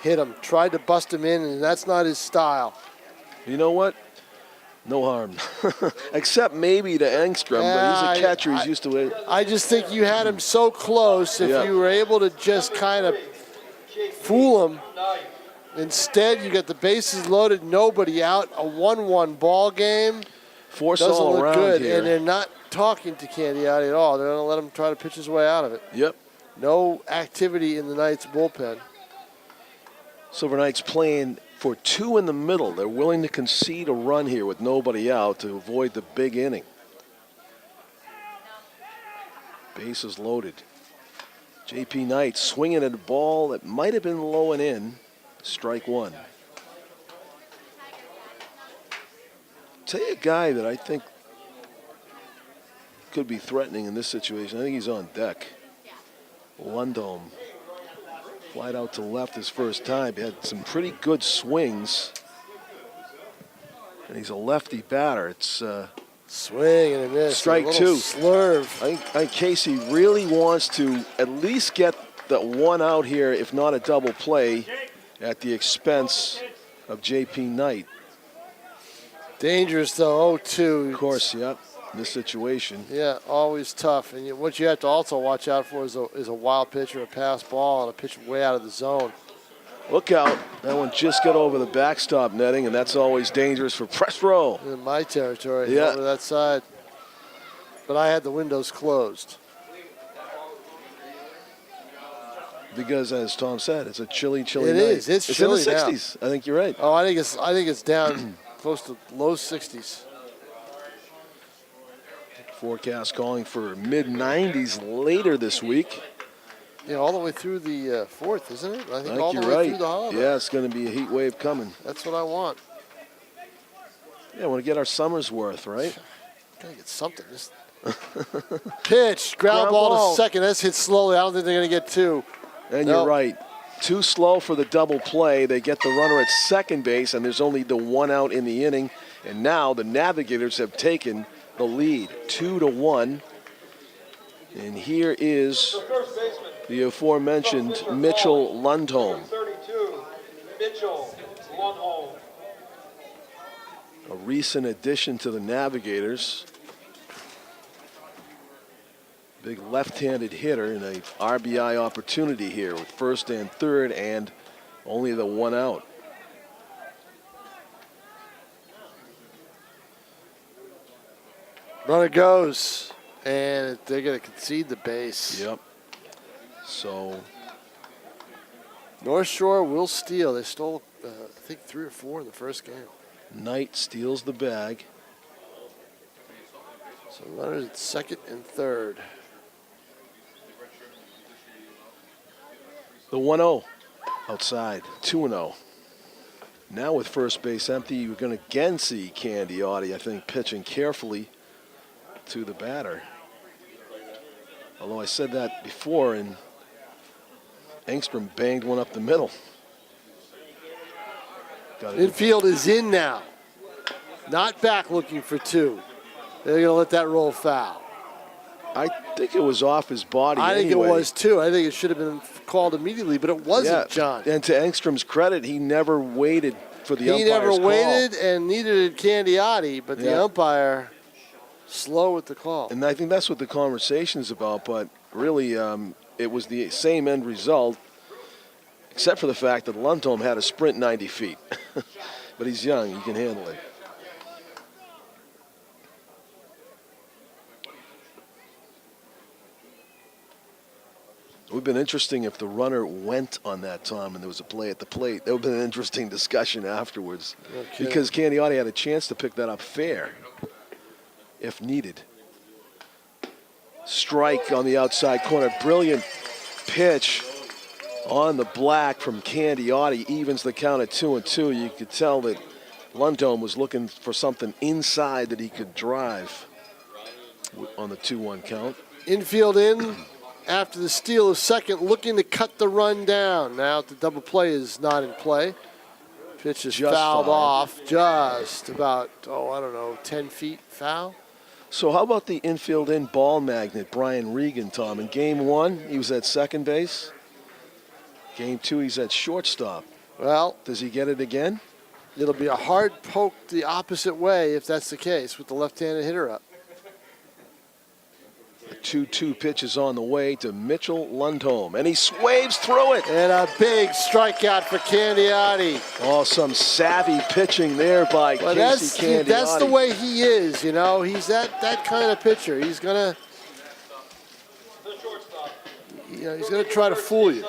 Hit him. Tried to bust him in, and that's not his style. You know what? No harm. Except maybe to Engstrom, but he's a catcher. He's used to it. I just think you had him so close. If you were able to just kind of fool him. Instead, you got the bases loaded, nobody out, a 1-1 ball game. Force doesn't all look around good, here. and they're not talking to Candiotti at all. They're going to let him try to pitch his way out of it. Yep. No activity in the Knights bullpen. Silver Knights playing for 2 in the middle. They're willing to concede a run here with nobody out to avoid the big inning. Bases loaded. J.P. Knight swinging at a ball that might have been low and in. Strike 1. Tell you a guy that I think could be threatening in this situation. I think he's on deck. Lundholm. Flight out to left his first time. He had some pretty good swings. And he's a lefty batter. It's swing and a miss. Strike a little two. Slurve. I think Casey really wants to at least get the one out here, if not a double play, at the expense of J.P. Knight. Dangerous though, 0-2. Of course, yep. In this situation. Yeah, always tough. And what you have to also watch out for is a wild pitch or a pass ball and a pitch way out of the zone. Look out. That one just got over the backstop netting, and that's always dangerous for press row. In my territory, Yeah. over that side. But I had the windows closed. Because, as Tom said, it's a chilly night. It is. It's chilly in the 60s. I think you're right. Oh, I think it's down close to low 60s. Forecast calling for mid-90s later this week. Yeah, all the way through the 4th, isn't it? I I think think all the you're way right. through the holiday. Yeah, it's going to be a heat wave coming. That's what I want. Yeah, I want to get our summer's worth, right? Gotta get something. Just pitch, ground ball to second. That's hit slowly. I don't think they're going to get two. And Nope. you're right. Too slow for the double play. They get the runner at second base, and there's only the one out in the inning. And now the Navigators have taken the lead, 2-1. And here is the aforementioned Mitchell Lundholm. 32, Mitchell Lundholm. A recent addition to the Navigators. Big left-handed hitter and a RBI opportunity here with first and third and only the one out. Runner goes, and they're going to concede the base. Yep. So North Shore will steal. They stole, I think, 3 or 4 in the first game. Knight steals the bag. So runners at second and third. The 1-0 outside, 2-0. Now with first base empty, you're going to again see Candiotti, I think, pitching carefully to the batter. Although I said that before, and Engstrom banged one up the middle. Infield is in now. Not back looking for 2. They're going to let that roll foul. I think it was off his body. I think anyway. it was too. I think it should have been called immediately, but it wasn't, Yeah, John. And to Engstrom's credit, he never waited for the umpire's He never call. waited, and neither did Candiotti, but the umpire slow with the call. And I think that's what the conversation is about, but really it was the same end result, except for the fact that Lundholm had to sprint 90 feet. But he's young, he can handle it. It would have been interesting if the runner went on that, Tom, and there was a play at the plate. That would have been an interesting discussion afterwards. Okay. Because Candiotti had a chance to pick that up fair, if needed. Strike on the outside corner. Brilliant pitch on the black from Candiotti. Evens the count at 2-2. You could tell that Lundholm was looking for something inside that he could drive on the 2-1 count. Infield in after the steal of second, looking to cut the run down. Now the double play is not in play. Pitch is fouled off just about, 10 feet foul. So how about the infield in ball magnet, Bryce Regan, Tom? In game 1, he was at second base. Game 2, he's at shortstop. Well, does he get it again? It'll be a hard poke the opposite way if that's the case with the left-handed hitter up. The 2-2 pitch is on the way to Mitchell Lundholm, and he swaves through it. And a big strikeout for Candiotti. Oh, some savvy pitching there by Casey Candiotti. That's the way he is, you know. He's that kind of pitcher. He's gonna, he's gonna try to fool you.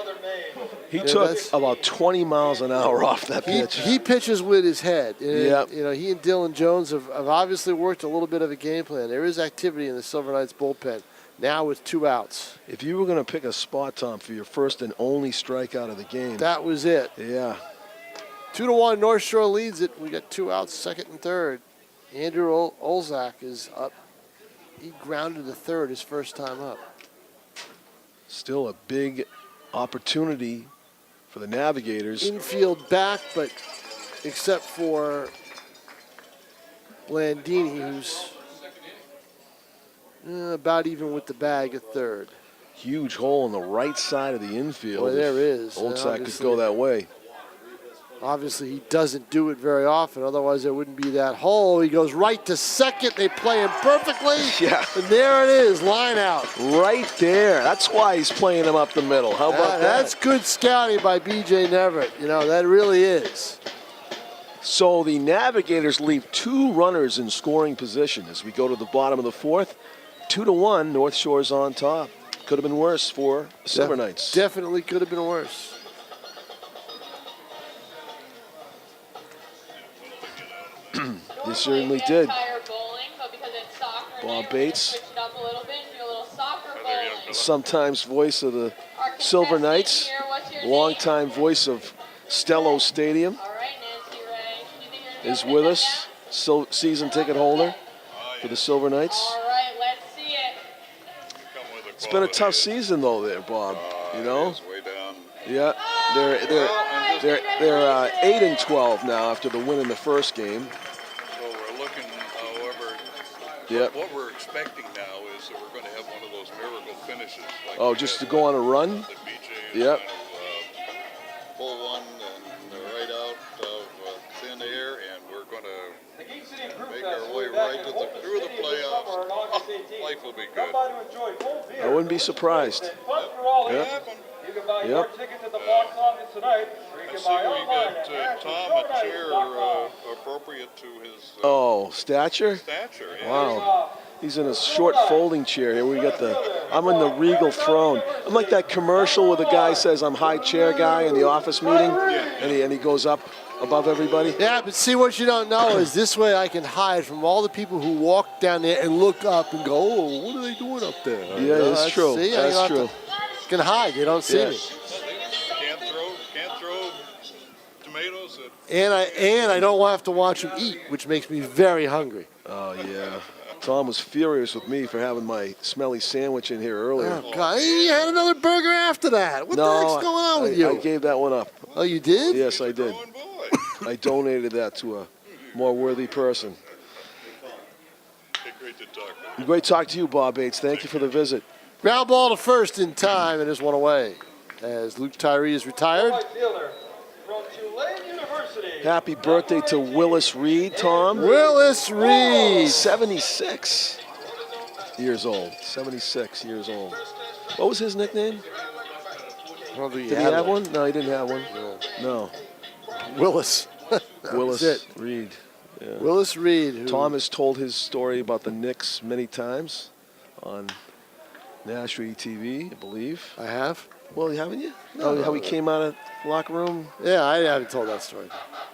He took about 20 miles an hour off that pitch. He pitches with his head. Yep. He and Dylan Jones have obviously worked a little bit of a game plan. There is activity in the Silver Knights bullpen now with 2 outs. If you were going to pick a spot, Tom, for your first and only strikeout of the game. That was it. Yeah. 2-1, North Shore leads it. We got 2 outs, second and third. Andrew Olzak is up. He grounded to third his first time up. Still a big opportunity for the Navigators. Infield back, but except for Landini, who's about even with the bag at third. Huge hole on the right side of the infield. Boy, there is. Olzak could go that way. Obviously, he doesn't do it very often. Otherwise, there wouldn't be that hole. He goes right to second. They play him perfectly. Yeah. And there it is, line out. Right there. That's why he's playing him up the middle. How about that? That's good scouting by B.J. Neverett. You know, that really is. So the Navigators leave 2 runners in scoring position as we go to the bottom of the 4th. 2-1, North Shore's on top. Could have been worse for the Silver Knights. Definitely could have been worse. They certainly did. Bowling, but because it's soccer, Bob we're Bates. gonna switch it up a little bit and do a little soccer bowling. Sometimes voice of the Our Silver contestant Knights. here, what's your name? Longtime voice of Costello Stadium All right, Nancy Ray. You think you're is gonna with get us. Season ticket holder for the Silver Knights. All right, let's see it. It's been a tough season though there, Bob. You know? Way down. Yeah, they're 8-12 now after the win in the first game. So we're looking, however, Yep. what we're expecting now is that we're going to have one of those miracle finishes. Like Oh, we just to had go on a run? The BJ Yep. pull one and right out of thin air, and we're going to make our way right to through the playoffs. Life will be good. I wouldn't be surprised. Yep. You can buy Yep. your ticket to the box office tonight, or you I can see buy we online got at Tom a chair appropriate to his Oh, stature? stature. Yeah. Wow. He's in a short folding chair here. We got I'm in the regal throne. I'm like that commercial where the guy says I'm high chair guy in the office meeting, and he goes up above everybody. Yeah, but see, what you don't know is this way I can hide from all the people who walk down there and look up and go, oh, what are they doing up there? Yeah, that's true. See, That's true. Can hide. They don't see Yeah. me. Can't throw tomatoes at And I don't have to watch them eat, which makes me very hungry. Oh, yeah. Tom was furious with me for having my smelly sandwich in here earlier. Oh, God. You had another burger after that. What the heck's going on with you? I gave that one up. Oh, you did? Yes, I did. throwing boy. I donated that to a more worthy person. Great to talk to you. Great talk to you, Bob Bates. Thank you for the visit. Ground ball to first in time, and there's one away as Luke Tyree is retired. Right fielder from Tulane University. Happy birthday to Willis Reed, Tom. Willis Reed. 76 years old. 76 years old. What was his nickname? Well, do you Did he have one? No, he didn't have one. No. Willis. Willis it. Reed. Yeah. Willis Reed. Who, Tom has told his story about the Knicks many times on NashuaETV, I believe. I have? Well, haven't you? No, how he came out of the locker room? Yeah, I haven't told that story.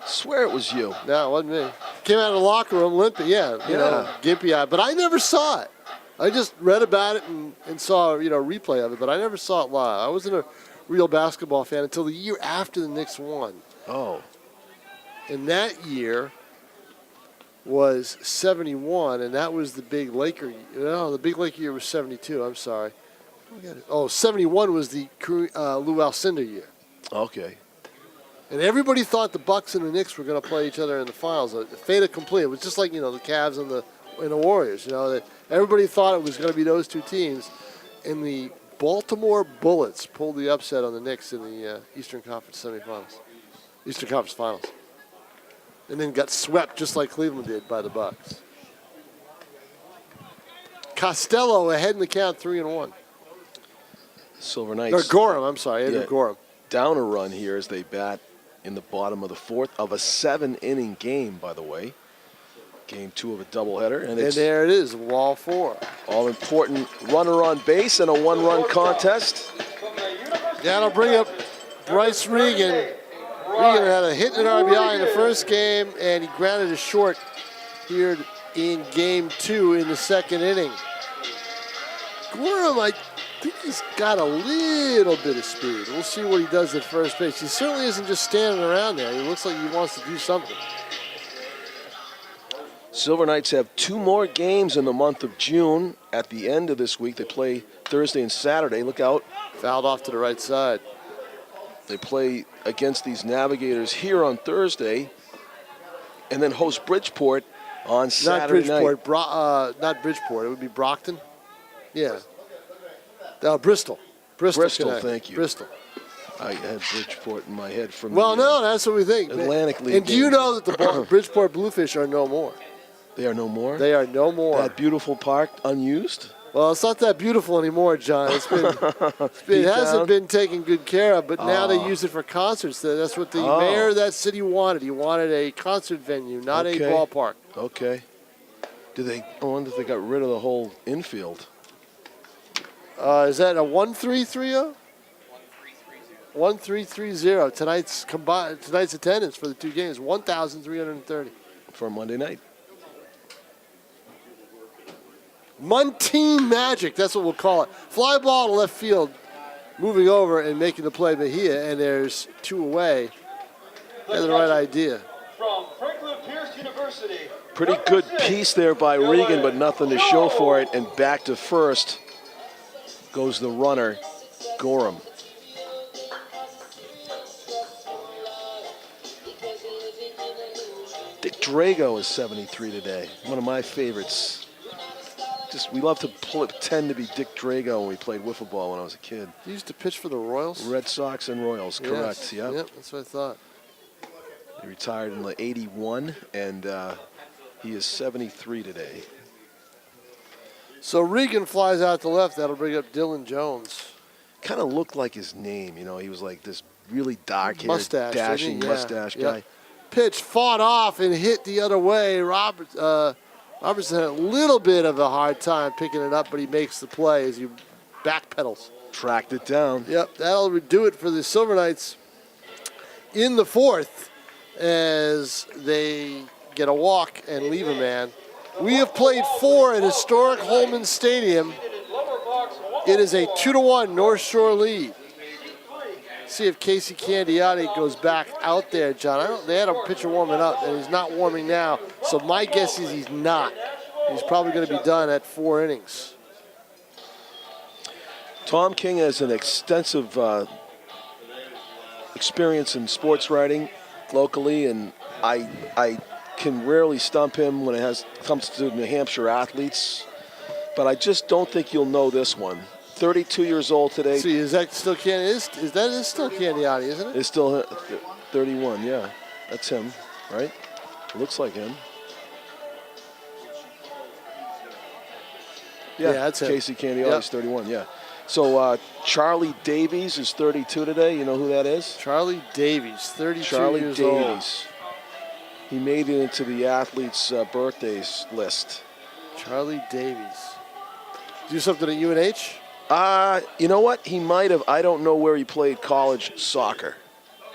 Swear it was you. No, it wasn't me. Came out of the locker room limping, you know, gimpy-eyed. But I never saw it. I just read about it and saw, a replay of it, but I never saw it live. I wasn't a real basketball fan until the year after the Knicks won. Oh. And that year was 71, and that was the big Laker. No, the big Laker year was 72. I'm sorry. 71 was the Lou Alcindor year. Okay. And everybody thought the Bucks and the Knicks were going to play each other in the finals. A fait accompli. It was just like, the Cavs and the Warriors. That everybody thought it was going to be those two teams. And the Baltimore Bullets pulled the upset on the Knicks in the Eastern Conference Finals. And then got swept just like Cleveland did by the Bucks. Costello ahead in the count, 3-1. Silver Or Knights Gorham, I'm sorry, Andrew Gorham. down a run here as they bat in the bottom of the 4th of a 7-inning game, by the way. Game 2 of a doubleheader. And it's there it is, wall 4. all-important runner on base and a one-run contest. That'll bring up Bryce Regan. Regan had a hit and an RBI in the first game, and he grounded a short here in game 2 in the second inning. Gorham, I think he's got a little bit of speed. We'll see what he does at first base. He certainly isn't just standing around there. He looks like he wants to do something. Silver Knights have 2 more games in the month of June. At the end of this week, they play Thursday and Saturday. Look out. Fouled off to the right side. They play against these Navigators here on Thursday and then host Bridgeport on Saturday night. Not Bridgeport. It would be Brockton. Yeah. Bristol. Bristol, thank you. Bristol. I had Bridgeport in my head from that's what we think. Atlantic League. And do you know that the Bridgeport Bluefish are no more? They are no more? They are no more. That beautiful park unused? Well, it's not that beautiful anymore, John. It hasn't been taken good care of, but now they use it for concerts. That's what the mayor of that city wanted. He wanted a concert venue, not a ballpark. Okay. I wonder if they got rid of the whole infield. Is that a 1330? 1330. Tonight's attendance for the 2 games, 1,330. For Monday night. Muntean Magic, that's what we'll call it. Fly ball to left field, moving over and making the play Mejia, and there's 2 away. They had the right idea. From Franklin Pierce University. Pretty good piece there by Regan, but nothing to show for it. And back to first goes the runner, Gorham. Dick Drago is 73 today. One of my favorites. We love to pretend to be Dick Drago when we played wiffle ball when I was a kid. He used to pitch for the Royals? Red Sox and Royals, correct. Yes. Yep. Yep, that's what I thought. He retired in '81, and he is 73 today. So Regan flies out to left. That'll bring up Dylan Jones. Kind of looked like his name, you know. He was like this really dark-haired, dashing mustache guy. Pitch fought off and hit the other way. Robertson had a little bit of a hard time picking it up, but he makes the play as he backpedals. Tracked it down. Yep, that'll do it for the Silver Knights in the 4th as they get a walk and leave a man. We have played 4 at historic Holman Stadium. It is a 2-1 North Shore lead. See if Casey Candiotti goes back out there, John. They had a pitcher warming up, and he's not warming now. So my guess is he's not. He's probably going to be done at 4 innings. Tom King has an extensive experience in sports writing locally, and I can rarely stump him when it comes to New Hampshire athletes. But I just don't think you'll know this one. 32 years old today. See, is that still Candiotti? That is still Candiotti, isn't it? It's still 31, yeah. That's him, right? Looks like him. Yeah, that's him. Casey Candiotti's 31, yeah. So Charlie Davies is 32 today. You know who that is? Charlie Davies, 32 Charlie years Davies. old. He made it into the athletes' birthdays list. Charlie Davies. Do something at UNH? You know what? He might have. I don't know where he played college soccer.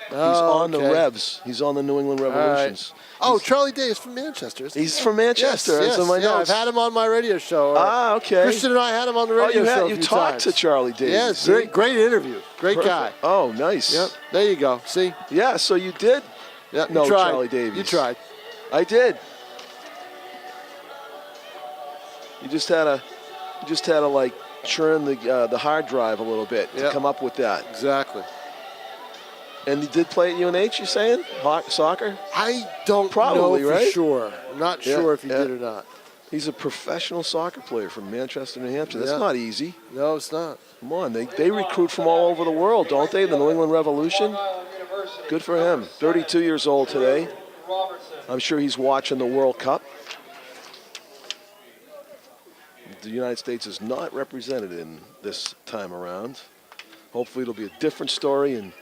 He's on the Revs. He's on the New England Revolutions. Right. Oh, Charlie Davies from Manchester. He's from Manchester. Yes, That's in my notes. I've had him on my radio show. Okay. Christian and I had him on the radio show. You talked to Charlie Davies. Yes, great interview. Great guy. Oh, nice. Yep. There you go. See? Yeah, so you did? Yep. No, you tried. Charlie Davies. You tried. I did. You just had to like churn the hard drive a little bit to come up with that. Exactly. And he did play at UNH, you're saying? Soccer? I don't Probably, know for right? sure. I'm not sure if he did or not. He's a professional soccer player from Manchester, New Hampshire. That's not easy. No, it's not. Come on, they recruit from all over the world, don't they? The New England Revolution. Good for him. 32 years old today. I'm sure he's watching the World Cup. The United States is not represented in this time around. Hopefully it'll be a different story in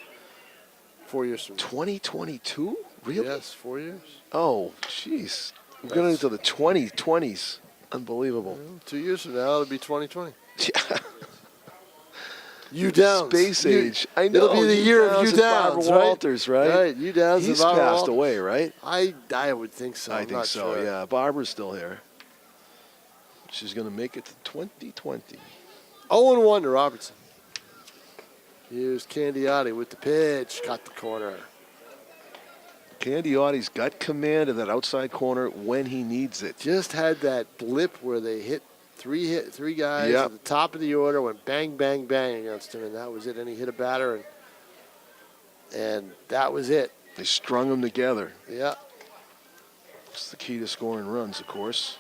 4 years from 2022? Really? Yes, 4 years. Oh, jeez. We're getting into the 2020s. Unbelievable. 2 years from now, it'll be 2020. Yeah. U Downs. Space age. I know. It'll be the year of U Downs, Barbara Walters, right? Right, U Downs. He's and passed away, right? I would think so. I think so, yeah. Barbara's still here. She's going to make it to 2020. 0-1 to Robertson. Here's Candiotti with the pitch. Got the corner. Candiotti's got command of that outside corner when he needs it. Just had that blip where they hit three guys at the top of the order, went bang, bang, bang against him, and that was it. And he hit a batter, and that was it. They strung them together. Yeah. It's the key to scoring runs, of course.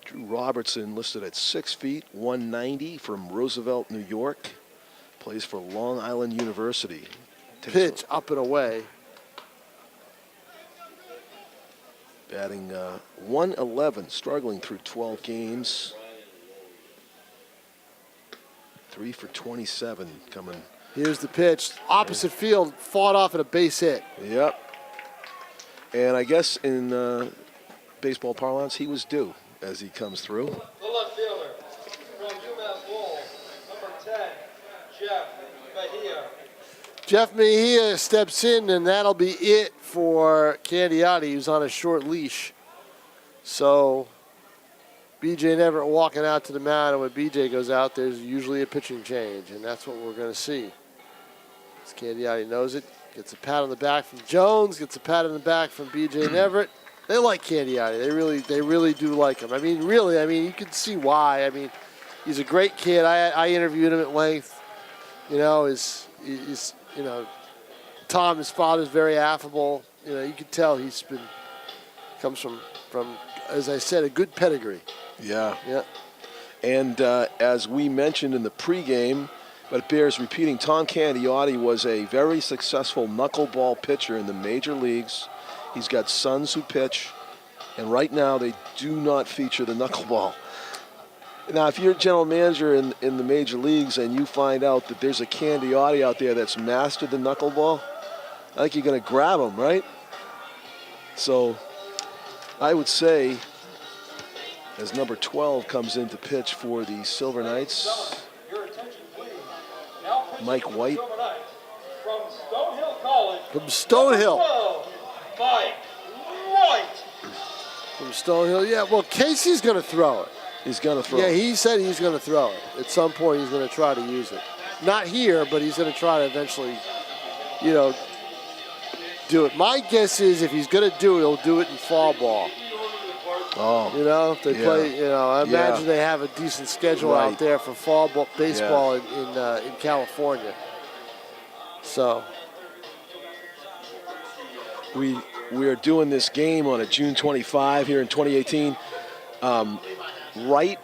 Drew Robertson listed at 6 feet, 190 from Roosevelt, New York. Plays for Long Island University. Pitch up and away. Batting 111, struggling through 12 games. 3 for 27 coming. Here's the pitch. Opposite field, fought off at a base hit. Yep. And I guess in baseball parlance, he was due as he comes through. The left fielder from UMass Lowell, number 10, Jeff Mejia. Jeff Mejia steps in, and that'll be it for Candiotti, who's on a short leash. So BJ Neverett walking out to the mound, and when BJ goes out, there's usually a pitching change, and that's what we're going to see. As Candiotti knows it, gets a pat on the back from Jones, gets a pat on the back from BJ Neverett. They like Candiotti. They really do like him. I mean, you can see why. I mean, he's a great kid. I interviewed him at length. You know, Tom, his father's very affable. You know, you can tell comes from, as I said, a good pedigree. Yeah. Yeah. And as we mentioned in the pregame, but it bears repeating, Tom Candiotti was a very successful knuckleball pitcher in the major leagues. He's got sons who pitch, and right now they do not feature the knuckleball. Now, if you're a general manager in the major leagues and you find out that there's a Candiotti out there that's mastered the knuckleball, I think you're going to grab him, right? So I would say, as number 12 comes in to pitch for the Silver Knights, Mike White. From Stonehill College. From Stonehill. Mike White. From Stonehill, yeah. Well, Casey's going to throw it. He's going to throw it. it. Yeah, he said he's going to throw it. At some point, he's going to try to use it. Not here, but he's going to try to eventually, do it. My guess is if he's going to do it, he'll do it in fall ball. Oh. If they play, I imagine they have a decent schedule out there for fall baseball in California. So we are doing this game on a June 25 here in 2018. Wright,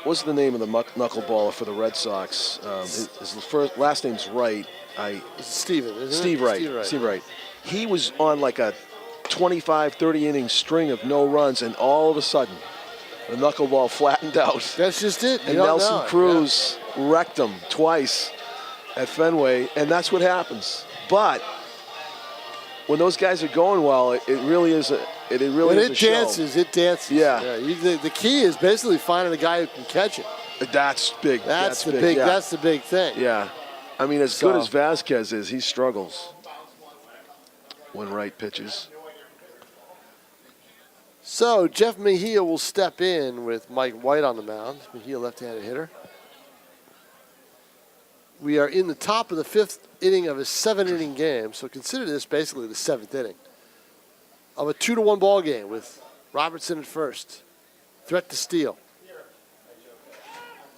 what's the name of the knuckleballer for the Red Sox? His last name's Wright. Steven, isn't Steve it? Wright. Steve Wright. He was on like a 25, 30 inning string of no runs, and all of a sudden, the knuckleball flattened out. That's just it. And Nelson Cruz wrecked him twice at Fenway, and that's what happens. But when those guys are going well, it really is a dances, show. it dances. Yeah. The key is basically finding a guy who can catch it. That's big. That's the big. Yeah. That's the big thing. Yeah. I mean, as good as Vasquez is, he struggles when Wright pitches. So Jeff Mejia will step in with Mike White on the mound. Mejia, left-handed hitter. We are in the top of the 5th inning of a 7-inning game, so consider this basically the 7th inning of a 2-1 ball game with Robertson at first. Threat to steal.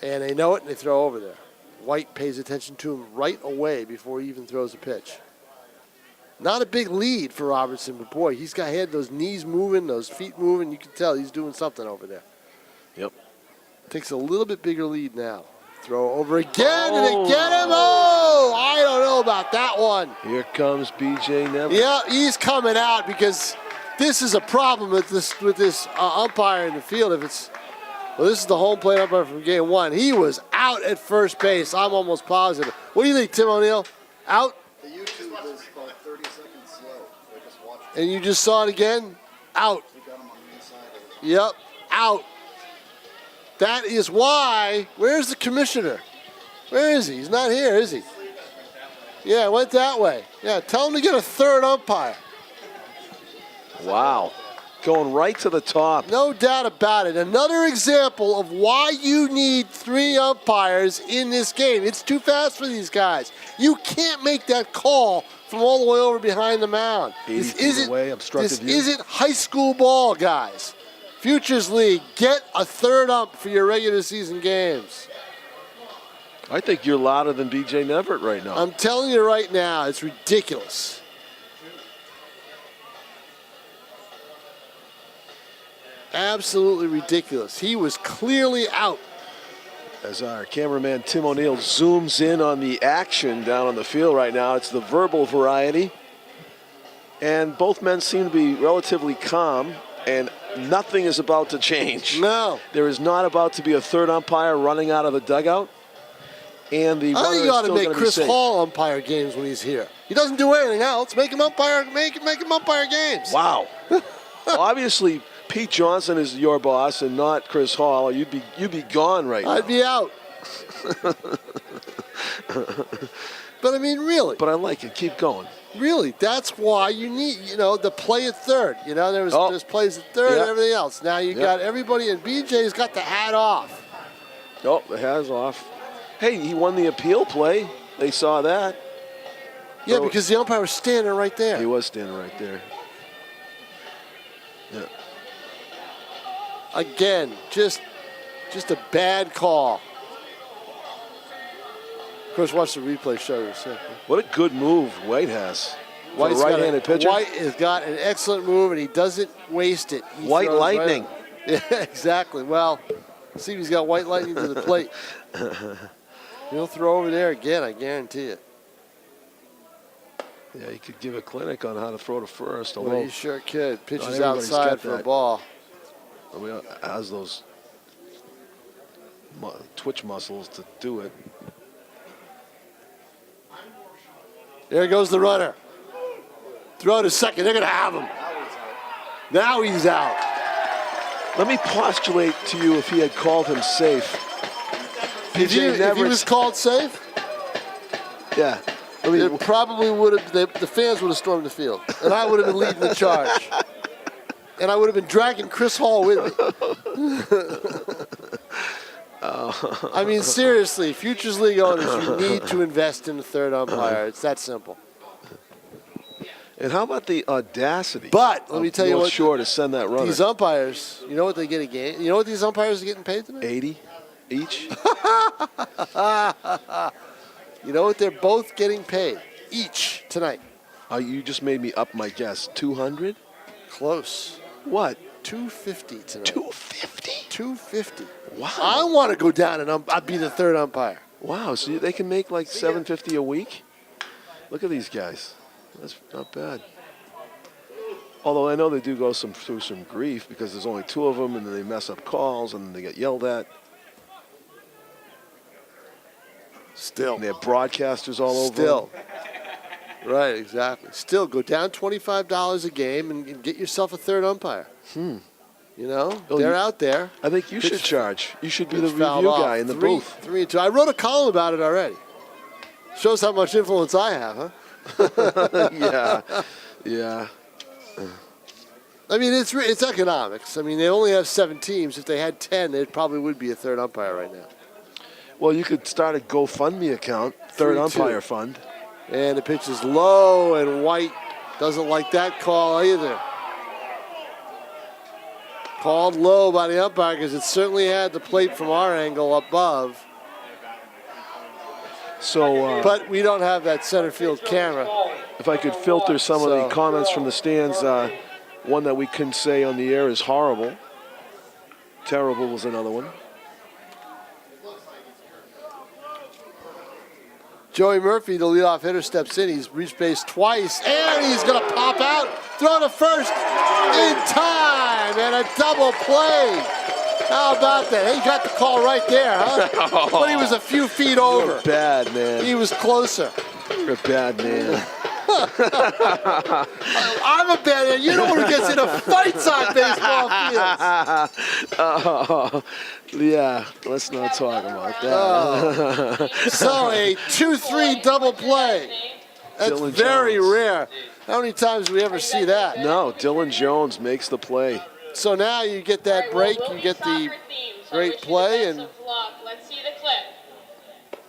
And they know it, and they throw over there. White pays attention to him right away before he even throws a pitch. Not a big lead for Robertson, but boy, had those knees moving, those feet moving. You can tell he's doing something over there. Yep. Takes a little bit bigger lead now. Throw over again, and they get him. Oh, I don't know about that one. Here comes BJ Neverett. Yeah, he's coming out because this is a problem with this umpire in the field. This is the home plate umpire from game 1. He was out at first base. I'm almost positive. What do you think, Tim O'Neill? Out? The YouTube is about 30 seconds slow. So I just watched it. And you just saw it again? Out. We got him on the inside. Yep, out. That is why. Where's the commissioner? Where is he? He's not here, is he? Yeah, went that way. Yeah, tell him to get a third umpire. Wow. Going right to the top. No doubt about it. Another example of why you need 3 umpires in this game. It's too fast for these guys. You can't make that call from all the way over behind the mound. 80 feet away, obstructed view. This isn't high school ball, guys. Futures League, get a 3rd ump for your regular season games. I think you're louder than BJ Neverett right now. I'm telling you right now, it's ridiculous. Absolutely ridiculous. He was clearly out. As our cameraman Tim O'Neill zooms in on the action down on the field right now, it's the verbal variety. And both men seem to be relatively calm, and nothing is about to change. No. There is not about to be a 3rd umpire running out of the dugout. And the I runner think is you ought to still make gonna be Chris safe. Hall umpire games when he's here. He doesn't do anything else. Make him umpire. Make him umpire games. Wow. Obviously, Pete Johnson is your boss and not Chris Hall. Or you'd be gone right now. I'd be out. But I mean, really. But I like it. Keep going. Really, that's why you need, the play at 3rd. There's plays at 3rd and everything else. Now you got everybody, and BJ's got the hat off. Oh, the hat's off. Hey, he won the appeal play. They saw that. Yeah, because the umpire was standing right there. He was standing right there. Yeah. Again, just a bad call. Of course, watch the replay show this. What a good move White has. For a White's right-handed pitcher. White has got an excellent move, and he doesn't waste it. He White throws lightning. Right, yeah, exactly. Well, see if he's got white lightning to the plate. He'll throw over there again, I guarantee it. Yeah, he could give a clinic on how to throw to first. Although Well, he sure could. Pitches everybody's outside got for a that. ball. Has those twitch muscles to do it. There goes the runner. Throw to second. They're going to have him. Now he's out. Let me postulate to you if he had called him safe. If he was called safe, yeah. it probably would have. The fans would have stormed the field, and I would have been leading the charge, and I would have been dragging Chris Hall with me. I mean, seriously, Futures League owners, you need to invest in a 3rd umpire. It's that simple. And how about the audacity? But let me tell you North what, Shore to send that runner. these umpires, you know what they get a game? You know what these umpires are getting paid tonight? 80 each. You know what they're both getting paid each tonight? You just made me up my guess. 200? Close. What? 250 tonight. 250? 250. Wow. I want to go down and I'd be the 3rd umpire. Wow. So they can make like $750 a week? Look at these guys. That's not bad. Although I know they do go through some grief because there's only 2 of them, and then they mess up calls and they get yelled at. Still. And they have broadcasters all over. Still. Right, exactly. Still, go down $25 a game and get yourself a 3rd umpire. They're out there. I think you should charge. You should be the Pitch fouled review off. guy in the booth. 3-2. I wrote a column about it already. Shows how much influence I have, huh? Yeah. I mean, it's economics. I mean, they only have 7 teams. If they had 10, there probably would be a 3rd umpire right now. Well, you could start a GoFundMe account, 3rd 3-2. umpire fund. And the pitch is low, and White doesn't like that call either. Called low by the umpire because it certainly had the plate from our angle above. So, But we don't have that center field camera. if I could filter some of the comments from the stands, one that we couldn't say on the air is horrible. Terrible was another one. Joey Murphy, the leadoff hitter, steps in. He's reached base twice, and he's going to pop out, throw to first in time, and a double play. How about that? He got the call right there, huh? But he was a few feet over. You're a bad man. He was closer. You're a bad man. I'm a bad man. You don't want to get into fights on baseball fields. Yeah, let's not talk about that. So a 2-3 double play. That's Dylan very Jones. rare. How many times do we ever see that? No, Dylan Jones makes the play. So now you get that break, you get the great play, and Let's see the clip.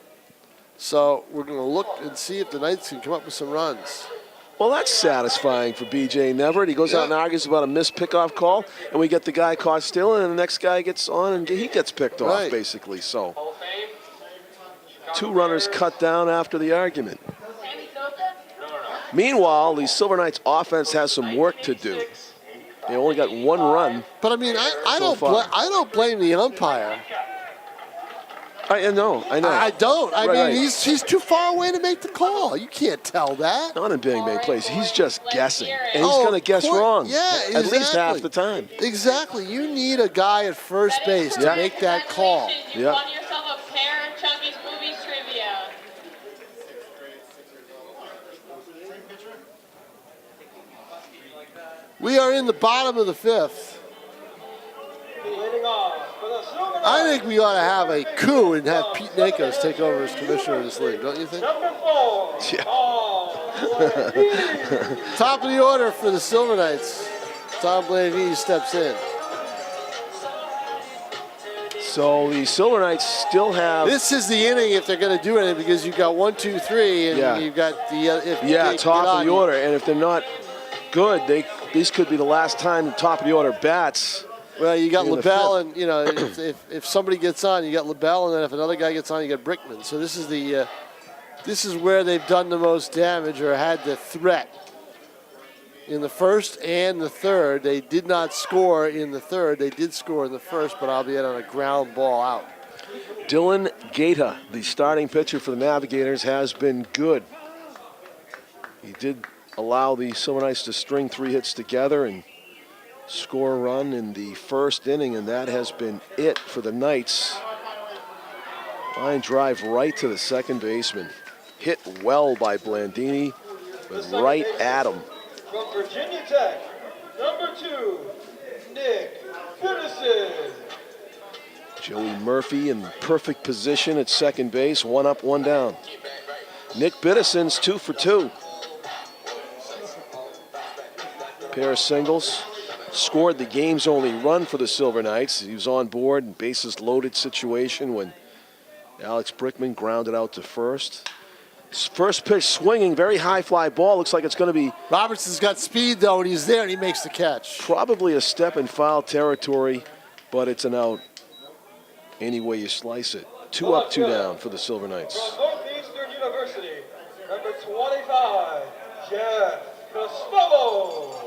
so we're going to look and see if the Knights can come up with some runs. Well, that's satisfying for B.J. Neverett. He goes out and argues about a missed pickoff call, and we get the guy Costello, and the next guy gets on, and he gets picked off, basically. So, 2 runners cut down after the argument. Meanwhile, the Silver Knights offense has some work to do. They only got 1 run. But I mean, I don't blame the umpire. I know. I don't. I mean, right. he's too far away to make the call. You can't tell that. Not in being made plays. He's just guessing, and he's going to guess wrong. Yeah, exactly. At least half the time. Exactly. You need a guy at first base to make that call. You won yourself a pair of Chunky's Movies trivia. We are in the bottom of the 5th. I think we ought to have a coup and have Pete Nakos take over as commissioner of this league, don't you think? Yeah. Top of the order for the Silver Knights. Tom Blaney steps in. So the Silver Knights still have. This is the inning if they're going to do anything, because you've got 1, 2, 3, and you've got the top of the order, and if they're not good, these could be the last time the top of the order bats. Well, you got LaBelle, and you know if somebody gets on, you got LaBelle, and then if another guy gets on, you got Brickman. So this is where they've done the most damage or had the threat. In the first and the third, they did not score in the third. They did score in the first, but albeit on a ground ball out. Dylan Gaeta, the starting pitcher for the Navigators, has been good. He did allow the Silver Knights to string 3 hits together and score a run in the first inning, and that has been it for the Knights. Line drive right to the second baseman. Hit well by Blandini, but right at him. From Virginia Tech, number 2, Nick Peterson. Joey Murphy in perfect position at second base, 1 up, 1 down. Nick Bittison's 2 for 2. Pair of singles. Scored the game's only run for the Silver Knights. He was on board in bases loaded situation when Alex Brickman grounded out to first. First pitch swinging, very high fly ball. Looks like it's going to be. Robertson's got speed though, and he's there, and he makes the catch. Probably a step in foul territory, but it's an out any way you slice it. 2 up, 2 down for the Silver Knights. From Northeastern University, number 25, Jeff Costello.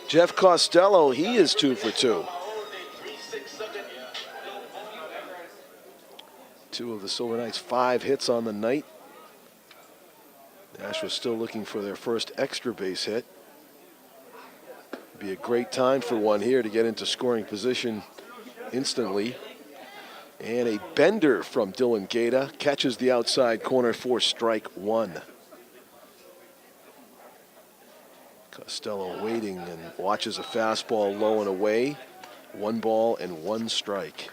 Jeff Costello, he is 2 for 2. 2 of the Silver Knights' 5 hits on the night. Nashua still looking for their first extra base hit. Be a great time for one here to get into scoring position instantly. And a bender from Dylan Gaeta catches the outside corner for strike 1. Costello waiting and watches a fastball low and away. 1 ball and 1 strike.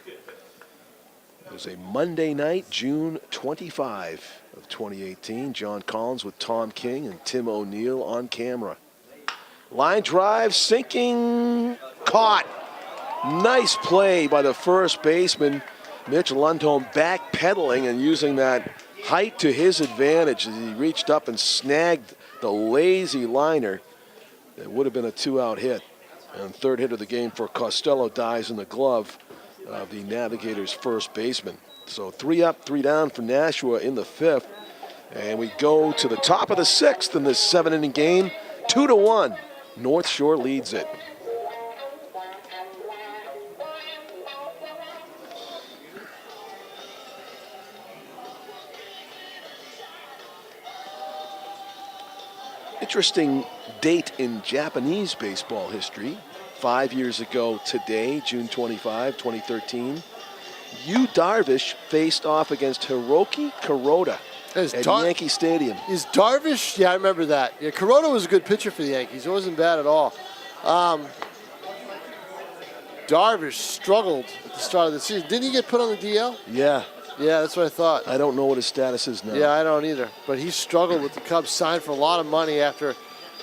It was a Monday night, June 25 of 2018. John Collins with Tom King and Tim O'Neill on camera. Line drive, sinking, caught. Nice play by the first baseman. Mitch Lundholm backpedaling and using that height to his advantage as he reached up and snagged the lazy liner. It would have been a 2-out hit. And third hit of the game for Costello dies in the glove of the Navigators' first baseman. So 3 up, 3 down for Nashua in the 5th. And we go to the top of the 6th in this 7-inning game. 2-1. North Shore leads it. Interesting date in Japanese baseball history. 5 years ago today, June 25, 2013, Yu Darvish faced off against Hiroki Kuroda at Yankee Stadium. Is Darvish? Yeah, I remember that. Yeah, Kuroda was a good pitcher for the Yankees. It wasn't bad at all. Darvish struggled at the start of the season. Didn't he get put on the DL? Yeah. Yeah, that's what I thought. I don't know what his status is now. Yeah, I don't either. But he struggled with the Cubs, signed for a lot of money after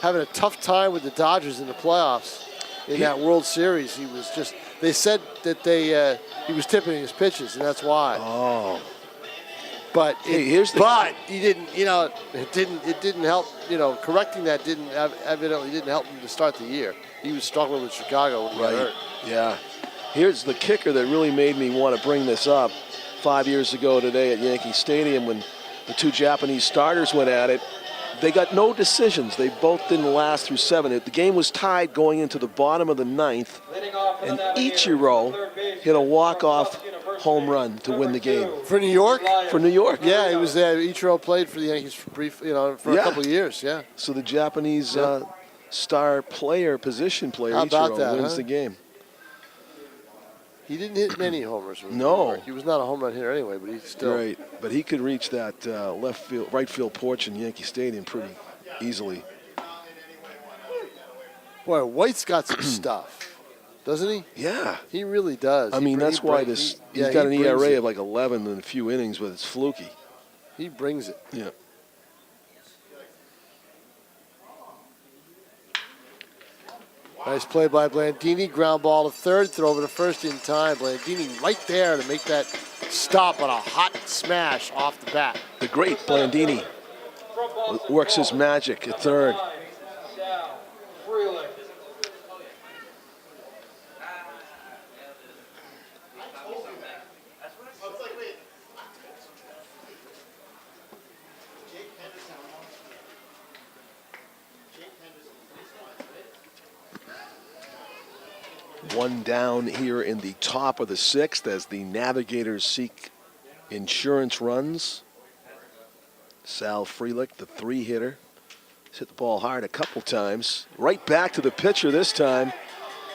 having a tough time with the Dodgers in the playoffs. In that World Series, he was just. They said that he was tipping his pitches, and that's why. Oh. But Hey, he didn't. It didn't help. Correcting that evidently didn't help him to start the year. He was struggling with Chicago when he got hurt. Yeah. Here's the kicker that really made me want to bring this up. 5 years ago today at Yankee Stadium, when the two Japanese starters went at it, they got no decisions. They both didn't last through 7. The game was tied going into the bottom of the 9th, and Ichiro hit a walk-off home run to win the game. For New York? For New York. Yeah, he was there. Ichiro played for the Yankees for a couple of years. Yeah. So the Japanese star player, position player, How about that, wins the game. He didn't hit many homers. With No. New York. He was not a home run hitter anyway, but he still. Right, but he could reach that right field porch in Yankee Stadium pretty easily. Boy, White's got some stuff, doesn't he? Yeah. He really does. I mean, that's why he's got an ERA of like 11 in a few innings, but it's fluky. He brings it. Yeah. Nice play by Blandini. Ground ball to third. Throw over to first in time. Blandini right there to make that stop on a hot smash off the bat. The great Blandini works his magic at third. One down here in the top of the 6th as the Navigators seek insurance runs. Sal Frelick, the 3-hitter, has hit the ball hard a couple times. Right back to the pitcher this time,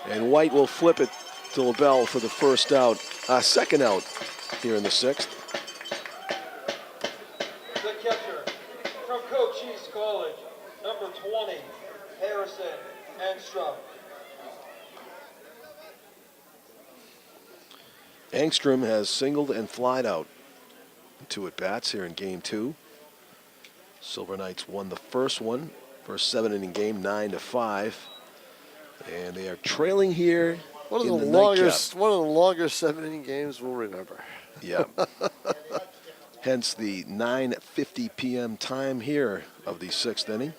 and White will flip it to LaBelle for the second out here in the 6th. The catcher from Cochise College, number 20, Harrison Engstrom. Engstrom has singled and flied out 2 at-bats here in Game 2. Silver Knights won the first 7-inning game, 9-5. And they are trailing here One of in the the longest nightcap. 7-inning games we'll remember. Yeah. Hence the 9:50 p.m. time here of the 6th inning.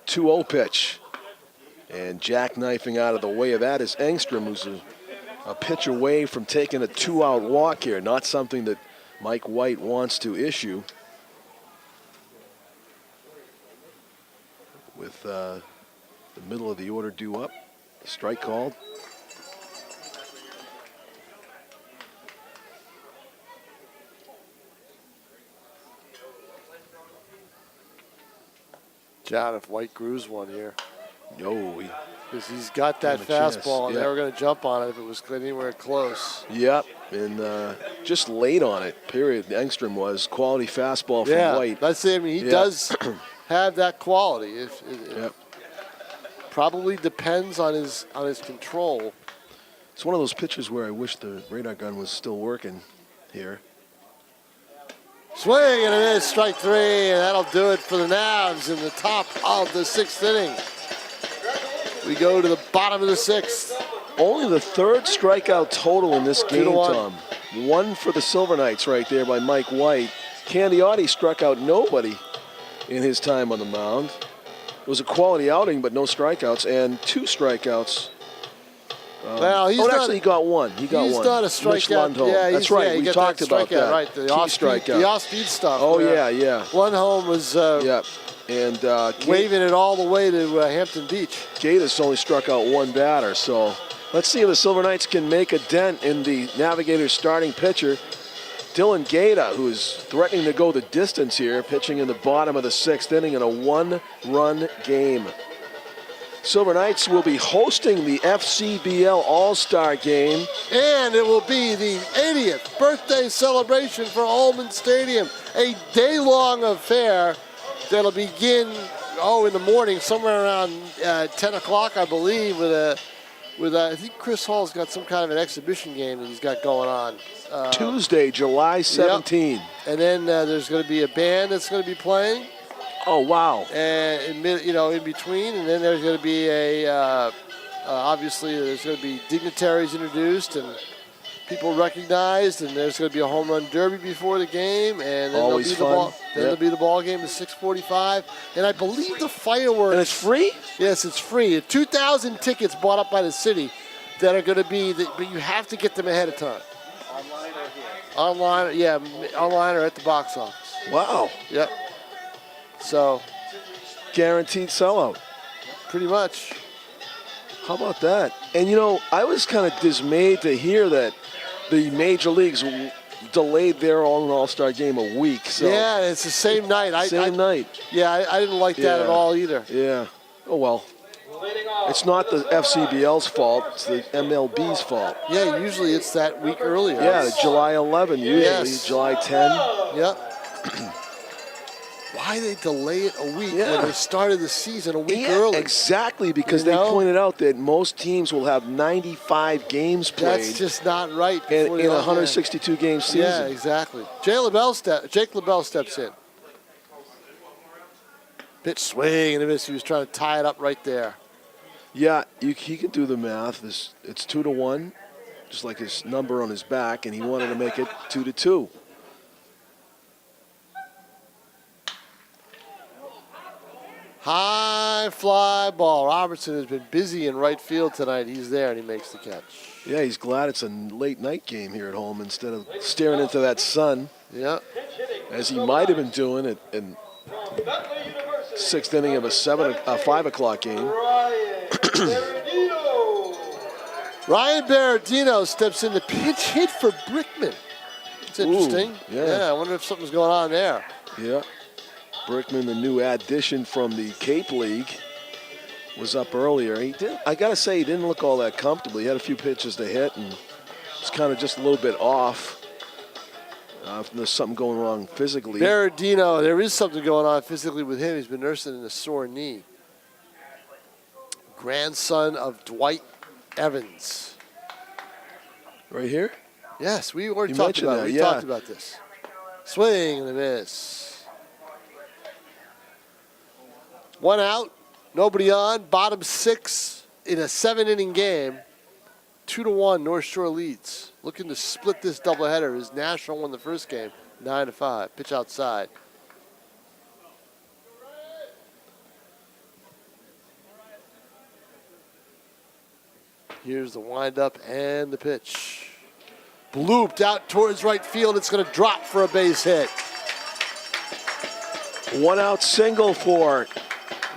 .2-0 pitch, and jackknifing out of the way of that is Engstrom, who's a pitch away from taking a 2-out walk here. Not something that Mike White wants to issue. With the middle of the order due up, a strike called. John, if White grooves one here. No, because he's got that fastball, and they were going to jump on it if it was anywhere close. Yep, and just late on it, period. Engstrom was quality fastball from White. That's it. I mean, he does have that quality. It probably depends on his control. It's one of those pitches where I wish the radar gun was still working here. Swing and it is strike 3, and that'll do it for the Navs in the top of the 6th inning. We go to the bottom of the 6th. Only the 3rd strikeout total in this game, Tom. 1 for the Silver Knights right there by Mike White. Candiotti struck out nobody in his time on the mound. It was a quality outing, but no strikeouts, and 2 strikeouts. Well, he got one. He got one. He's not a strikeout. Yeah, that's right. We talked about that. Right, the off-speed stuff. Oh, yeah. Lundholm was and waving it all the way to Hampton Beach. Gaius only struck out 1 batter, so let's see if the Silver Knights can make a dent in the Navigators' starting pitcher, Dylan Gaeta, who is threatening to go the distance here, pitching in the bottom of the 6th inning in a 1-run game. Silver Knights will be hosting the FCBL All-Star Game. And it will be the 80th birthday celebration for Holman Stadium. A day-long affair that'll begin, in the morning, somewhere around 10 o'clock, I believe, with I think Chris Hall's got some kind of an exhibition game that he's got going on. Tuesday, July 17. Yep. And then there's going to be a band that's going to be playing. Oh, wow. And in between, and then there's going to be obviously there's going to be dignitaries introduced and people recognized, and there's going to be a home run derby before the game, and then Always fun. There'll be the ball game at 6:45, and I believe the fireworks. And it's free? Yes, it's free. 2,000 tickets bought up by the city that are going to be, but you have to get them ahead of time. Online, yeah, online or at the box office. Wow. Yep. So, Guaranteed sellout. pretty much. How about that? And I was kind of dismayed to hear that the major leagues delayed their own All-Star game a week. So Yeah, it's the same night. same night. Yeah, I didn't like that at all either. Yeah. Oh, well. It's not the FCBL's fault. It's the MLB's fault. Yeah, usually it's that week earlier. Yeah, July 11 usually. Yes. July 10. Yep. Why they delay it a week Yeah. when they started the season a week Yeah, early? exactly, because You they know? pointed out that most teams will have 95 games played That's just not right. in before the a All-Star. 162-game season. Yeah, exactly. Jake LaBelle steps in. Pitch swing and a miss. He was trying to tie it up right there. Yeah, he can do the math. It's 2-1, just like his number on his back, and he wanted to make it 2-2. High fly ball. Robertson has been busy in right field tonight. He's there and he makes the catch. Yeah, he's glad it's a late night game here at home instead of staring into that sun, Yeah. as he might have been doing it in sixth inning of a 5 o'clock game. Ryan Berardino steps in the pinch hit for Brickman. It's interesting. yeah. I wonder if something's going on there. Yeah. Brickman, the new addition from the Cape League, was up earlier. I got to say, he didn't look all that comfortable. He had a few pitches to hit and was kind of just a little bit off. There's something going wrong physically. Berardino, there is something going on physically with him. He's been nursing a sore knee. Grandson of Dwight Evans. Right here? Yes, we already You talked mentioned about that, it. We yeah. talked about this. Swing and a miss. One out, nobody on. Bottom six in a 7-inning game. 2-1, North Shore leads. Looking to split this doubleheader as National won the first game, 9-5. Pitch outside. Here's the windup and the pitch. Blooped out towards right field. It's going to drop for a base hit. 1 out single for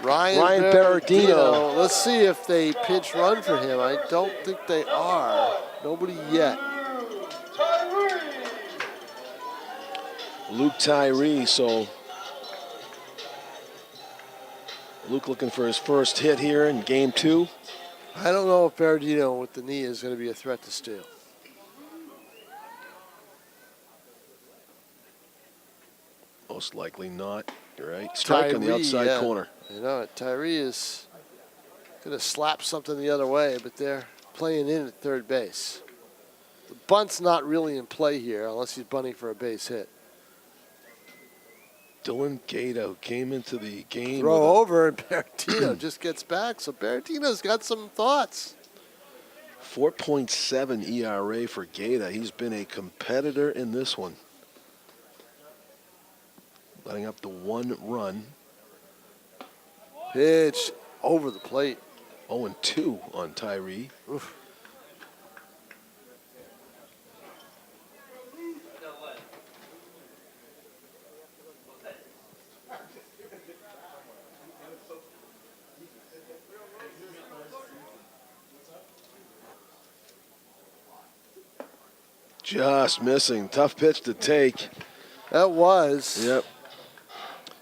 Ryan Berardino. Let's see if they pinch run for him. I don't think they are. Nobody yet. Luke Tyree. So Luke looking for his first hit here in game 2. I don't know if Berardino with the knee is going to be a threat to steal. Most likely not. You're right. Strike on the outside corner. You know it. Tyree is going to slap something the other way, but they're playing in at third base. The bunt's not really in play here unless he's bunting for a base hit. Dylan Gato came into the game. Throw over, and Berardino just gets back. So Berardino's got some thoughts. 4.7 ERA for Gato. He's been a competitor in this one. Letting up the 1 run. Pitch over the plate. 0-2 on Tyree. Oof. Just missing. Tough pitch to take. That was. Yep.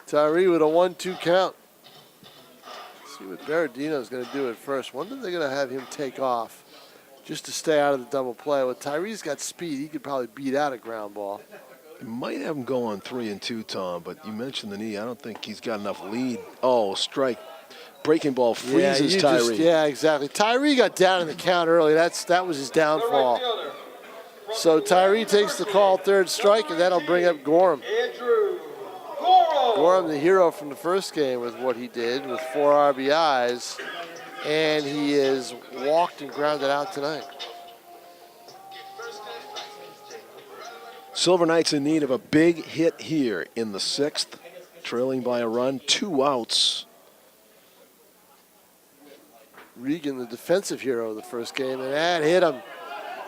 Tyree with a 1-2 count. Let's see what Berardino's going to do it first. Wonder if they're going to have him take off just to stay out of the double play. Well, Tyree's got speed. He could probably beat out a ground ball. You might have him go on 3-2, Tom, but you mentioned the knee. I don't think he's got enough lead. Oh, strike. Breaking ball freezes Tyree. Yeah, exactly. Tyree got down in the count early. That was his downfall. So Tyree takes the call, third strike, and that'll bring up Gorham. Gorham, the hero from the first game with what he did with 4 RBIs, and he is walked and grounded out tonight. Silver Knights in need of a big hit here in the 6th, trailing by a run, 2 outs. Regan, the defensive hero of the first game, and that hit him.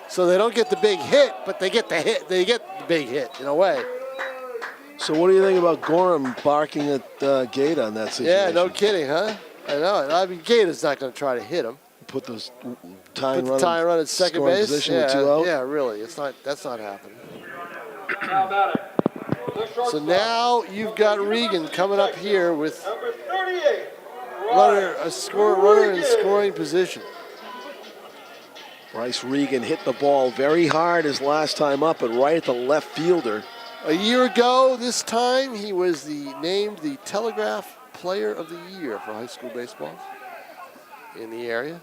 So they don't get the big hit, but they get the hit. They get the big hit in a way. So what do you think about Gorham barking at Gate on that situation? Yeah, no kidding, huh? I know. I mean, Gate is not going to try to hit him. Put the tying run at second base. Position with 2 out. Yeah, really. That's not happening. So now you've got Regan coming up here with runner in scoring position. Bryce Regan hit the ball very hard his last time up, but right at the left fielder. A year ago, this time, he was named the Telegraph Player of the Year for high school baseball in the area.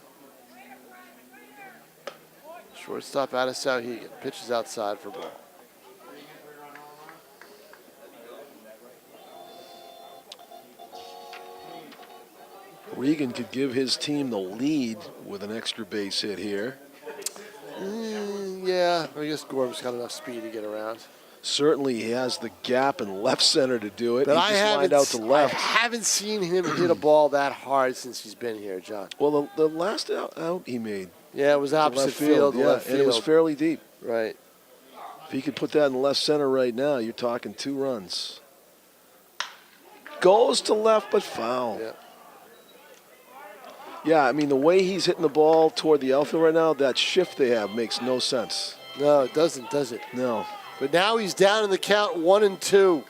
Shortstop out of Sauhegan. Pitches outside for ball. Regan could give his team the lead with an extra base hit here. Yeah, I guess Gorham's got enough speed to get around. Certainly he has the gap in left center to do it. But he just lined out to left. I haven't seen him hit a ball that hard since he's been here, John. Well, the last out he made. Yeah, it was opposite field. Yeah, and it was fairly deep. Right. If he could put that in left center right now, you're talking 2 runs. Goes to left, but foul. Yeah. Yeah, I mean, the way he's hitting the ball toward the outfield right now, that shift they have makes no sense. No, it doesn't, does it? No. But now he's down in the count 1-2.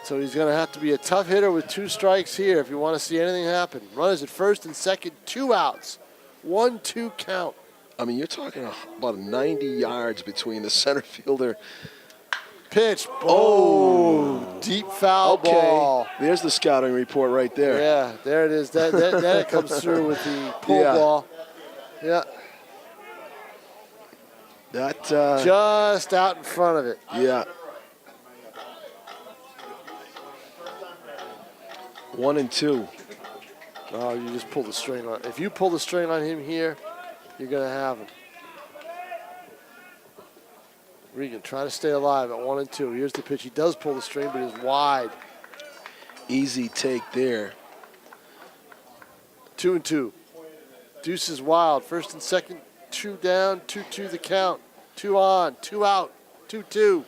So he's going to have to be a tough hitter with 2 strikes here if you want to see anything happen. Runners at first and second, 2 outs. 1-2 count. I mean, you're talking about 90 yards between the center fielder. Pitch. Oh, deep foul ball. There's the scouting report right there. Yeah, there it is. That comes through with the pull ball. Yeah. That just out in front of it. Yeah. 1-2. Oh, you just pull the string on. If you pull the string on him here, you're going to have him. Regan trying to stay alive at 1-2. Here's the pitch. He does pull the string, but he's wide. Easy take there. 2-2. Deuce is wild. First and second, 2 down, 2-2 the count. 2 on, 2 out, 2-2.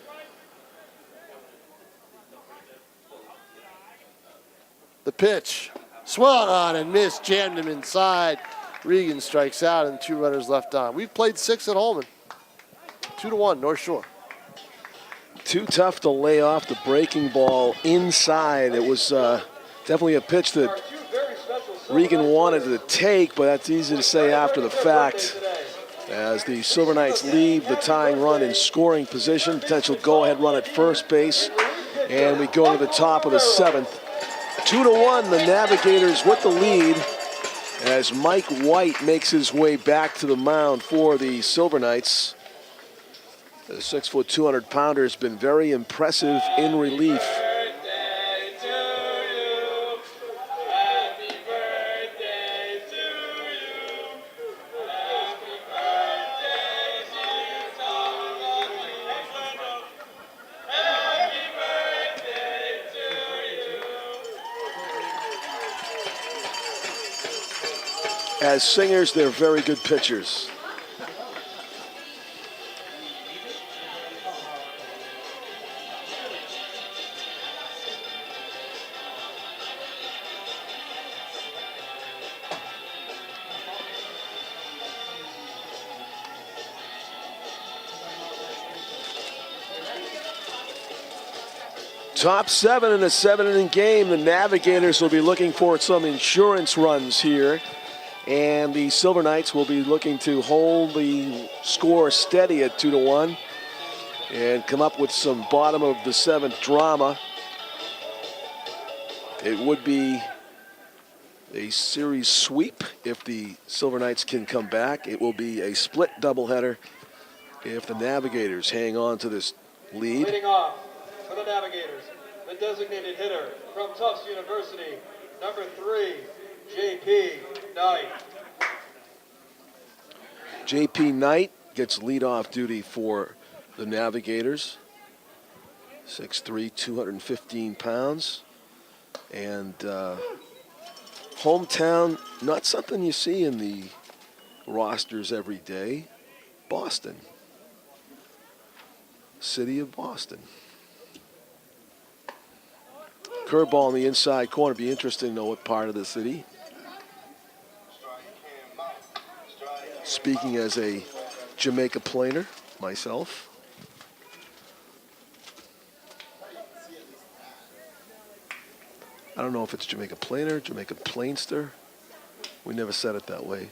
The pitch. Swung on and missed. Jammed him inside. Regan strikes out and 2 runners left on. We've played 6 at Holman. 2-1, North Shore. Too tough to lay off the breaking ball inside. It was definitely a pitch that Regan wanted to take, but that's easy to say after the fact. As the Silver Knights leave the tying run in scoring position, potential go-ahead run at first base, and we go to the top of the 7th. 2-1, the Navigators with the lead as Mike White makes his way back to the mound for the Silver Knights. The 6-foot, 200-pounder has been very impressive in relief. As singers, they're very good pitchers. Top 7 in a 7-inning game. The Navigators will be looking for some insurance runs here. And the Silver Knights will be looking to hold the score steady at 2-1 and come up with some bottom of the 7th drama. It would be a series sweep if the Silver Knights can come back. It will be a split doubleheader if the Navigators hang on to this lead. Leading off for the Navigators, the designated hitter from Tufts University, number 3, J.P. Knight. J.P. Knight gets leadoff duty for the Navigators. 6'3", 215 pounds. And hometown, not something you see in the rosters every day. Boston. City of Boston. Curveball in the inside corner. Be interesting to know what part of the city. Speaking as a Jamaica plainer myself. I don't know if it's Jamaica plainer, Jamaica plainster. We never said it that way.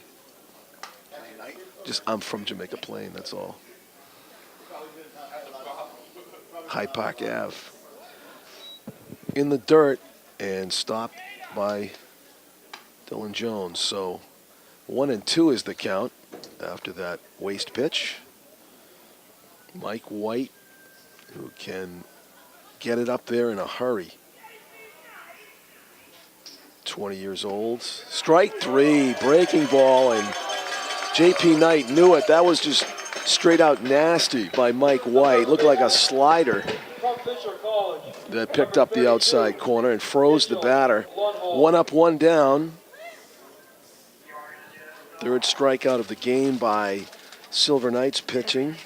Just I'm from Jamaica Plain, that's all. Hyde Park Ave. In the dirt and stopped by Dylan Jones. So 1-2 is the count after that waste pitch. Mike White, who can get it up there in a hurry. 20 years old. Strike 3, breaking ball, and J.P. Knight knew it. That was just straight out nasty by Mike White. Looked like a slider that picked up the outside corner and froze the batter. 1 up, 1 down. Third strikeout of the game by Silver Knights pitching.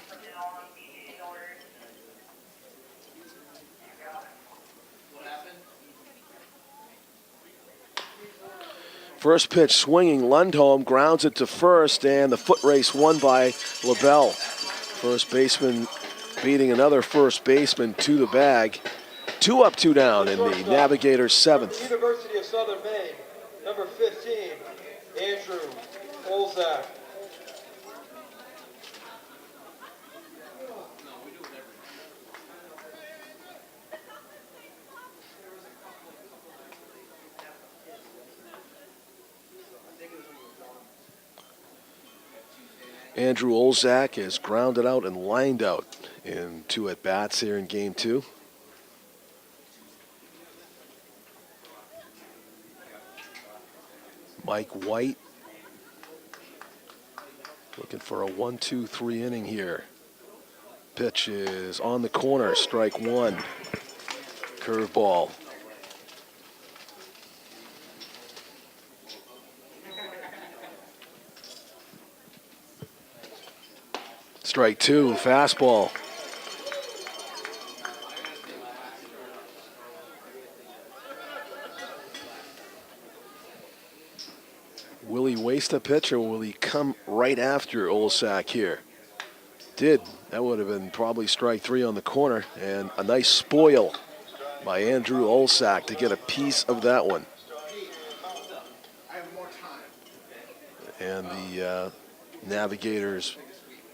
First pitch swinging, Lundholm grounds it to first, and the foot race won by LaBelle. First baseman beating another first baseman to the bag. 2 up, 2 down in the Navigators' 7th. University of Southern Maine, number 15, Andrew Olzak. Andrew Olzak is grounded out and lined out in 2 at-bats here in Game 2. Mike White looking for a 1-2-3 inning here. Pitch is on the corner, strike 1. Curveball. Strike 2, fastball. Will he waste a pitch or will he come right after Olzak here? Did. That would have been probably strike 3 on the corner, and a nice spoil by Andrew Olzak to get a piece of that one. And the Navigators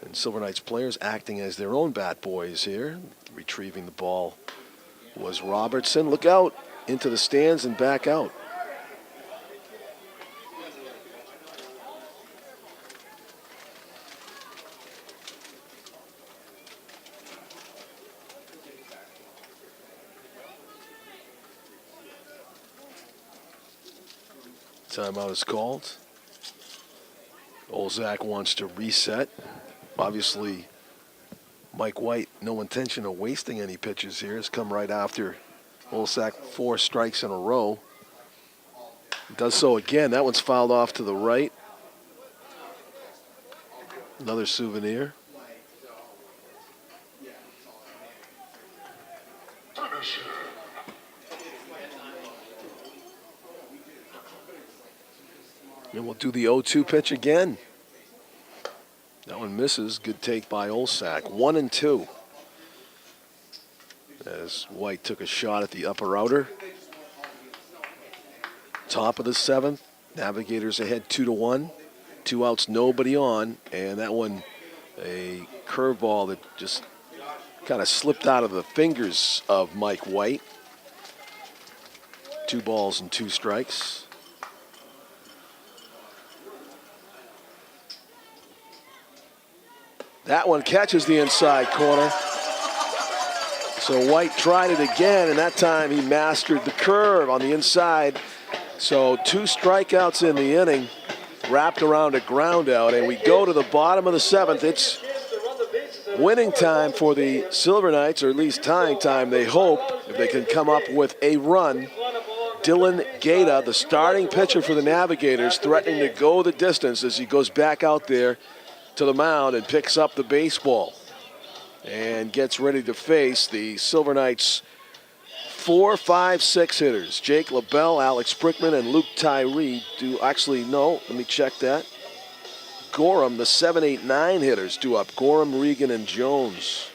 and Silver Knights players acting as their own bat boys here. Retrieving the ball was Robertson. Look out into the stands and back out. Timeout is called. Olzak wants to reset. Obviously, Mike White, no intention of wasting any pitches here. Has come right after Olzak 4 strikes in a row. Does so again. That one's fouled off to the right. Another souvenir. And we'll do the 0-2 pitch again. That one misses. Good take by Olzak. 1-2. as White took a shot at the upper outer. Top of the 7th. Navigators ahead 2-1. 2 outs, nobody on. And that one, a curveball that just kind of slipped out of the fingers of Mike White. 2 balls and 2 strikes. That one catches the inside corner. So White tried it again, and that time he mastered the curve on the inside. So 2 strikeouts in the inning, wrapped around a ground out, and we go to the bottom of the 7th. It's winning time for the Silver Knights, or at least tying time, they hope, if they can come up with a run. Dylan Gaeta, the starting pitcher for the Navigators, threatening to go the distance as he goes back out there to the mound and picks up the baseball and gets ready to face the Silver Knights 4, 5, 6 hitters. Jake LaBelle, Alex Brickman, and Luke Tyree do actually, no, let me check that. Gorham, the 7, 8, 9 hitters do up. Gorham, Regan, and Jones.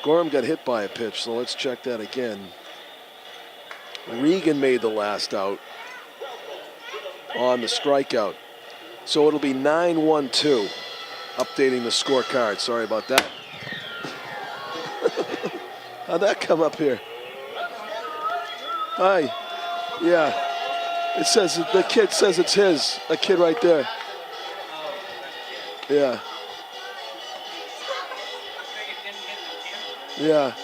Gorham got hit by a pitch, so let's check that again. Regan made the last out on the strikeout. So it'll be 9-1-2. Updating the scorecard. Sorry about that. How'd that come up here? Hi. Yeah. It says, the kid says it's his. A kid right there. Yeah. Yeah.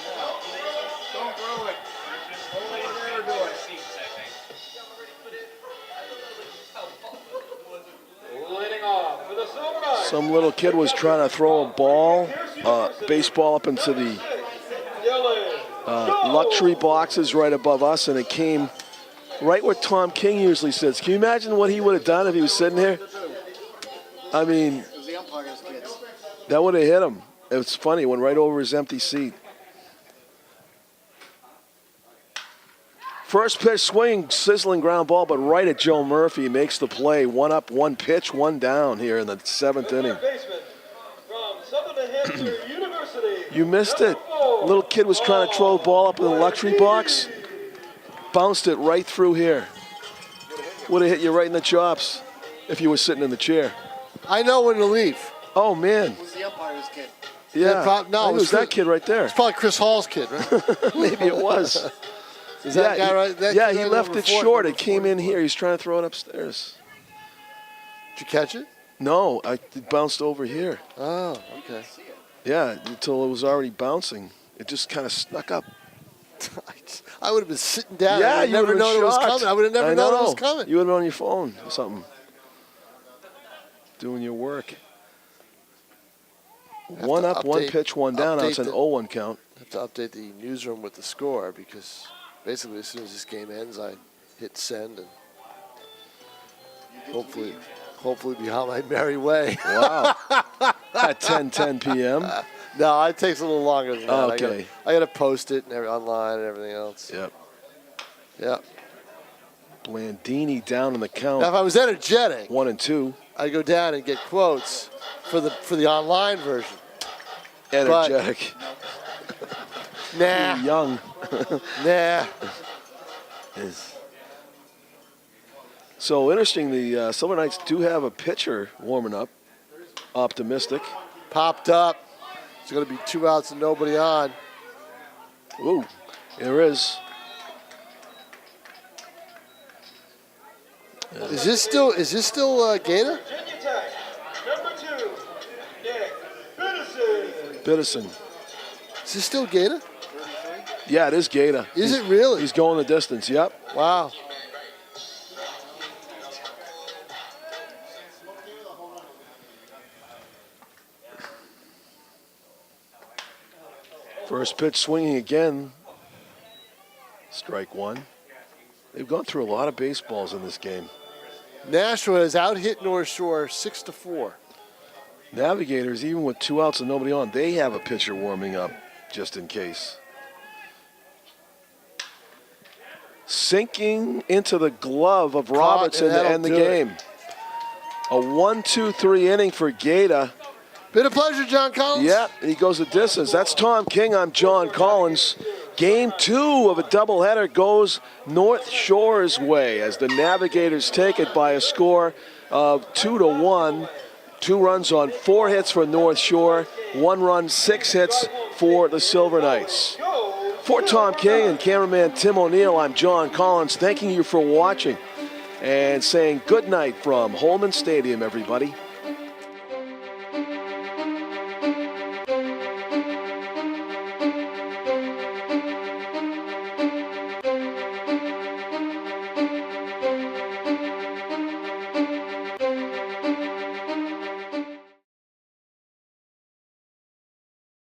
Some little kid was trying to throw a ball, baseball up into the luxury boxes right above us, and it came right where Tom King usually sits. Can you imagine what he would have done if he was sitting here? I mean, that would have hit him. It was funny, it went right over his empty seat. First pitch swinging, sizzling ground ball, but right at Joe Murphy, makes the play. 1 up, 1 pitch, 1 down here in the 7th inning. You missed it. Little kid was trying to throw the ball up in the luxury box. Bounced it right through here. Would have hit you right in the chops if you were sitting in the chair. I know when to leave. Oh, man. Who's the umpire's kid? Yeah, no, it was that kid right there. It's probably Chris Hall's kid, right? Maybe it was. Is that guy right? That yeah, kid he right left number it 4, short. number It came 4. in here. He's trying to throw it upstairs. Did you catch it? No, it bounced over here. Oh, okay. Yeah, until it was already bouncing. It just kind of snuck up. I would have been sitting down. Yeah, I would you have never would've known been it was shocked. coming. I would have never I known it know. was coming. You would have been on your phone or something. Doing your work. 1 up, 1 pitch, 1 down. Now it's an 0-1 count. I have to update the newsroom with the score because basically as soon as this game ends, I hit send and hopefully be on my merry way. Wow. At 10:10 p.m. No, it takes a little longer than that. Okay. I got to post it and online and everything else. Yep. Yep. Blandini down in the count. Now, if I was energetic, 1 and 2. I'd go down and get quotes for the online version. Energetic. Nah. Young. Nah. So interesting, the Silver Knights do have a pitcher warming up. Optimistic. Popped up. It's going to be 2 outs and nobody on. Ooh, there is. Is this still Gaeta? Number 2, Nick Biddison. Is this still Gaeta? Yeah, it is Gaeta. Is it really? He's going the distance, yep. Wow. First pitch swinging again. Strike 1. They've gone through a lot of baseballs in this game. Nashua has out-hit North Shore 6-4. Navigators, even with 2 outs and nobody on, they have a pitcher warming up just in case. Sinking into the glove of Robertson to end the game. A 1-2-3 inning for Gaeta. Been a pleasure, John Collins. Yeah, he goes the distance. That's Tom King. I'm John Collins. Game 2 of a doubleheader goes North Shore's way as the Navigators take it by a score of 2-1. 2 runs on 4 hits for North Shore, 1 run, 6 hits for the Silver Knights. For Tom King and cameraman Tim O'Neill, I'm John Collins, thanking you for watching and saying good night from Holman Stadium, everybody.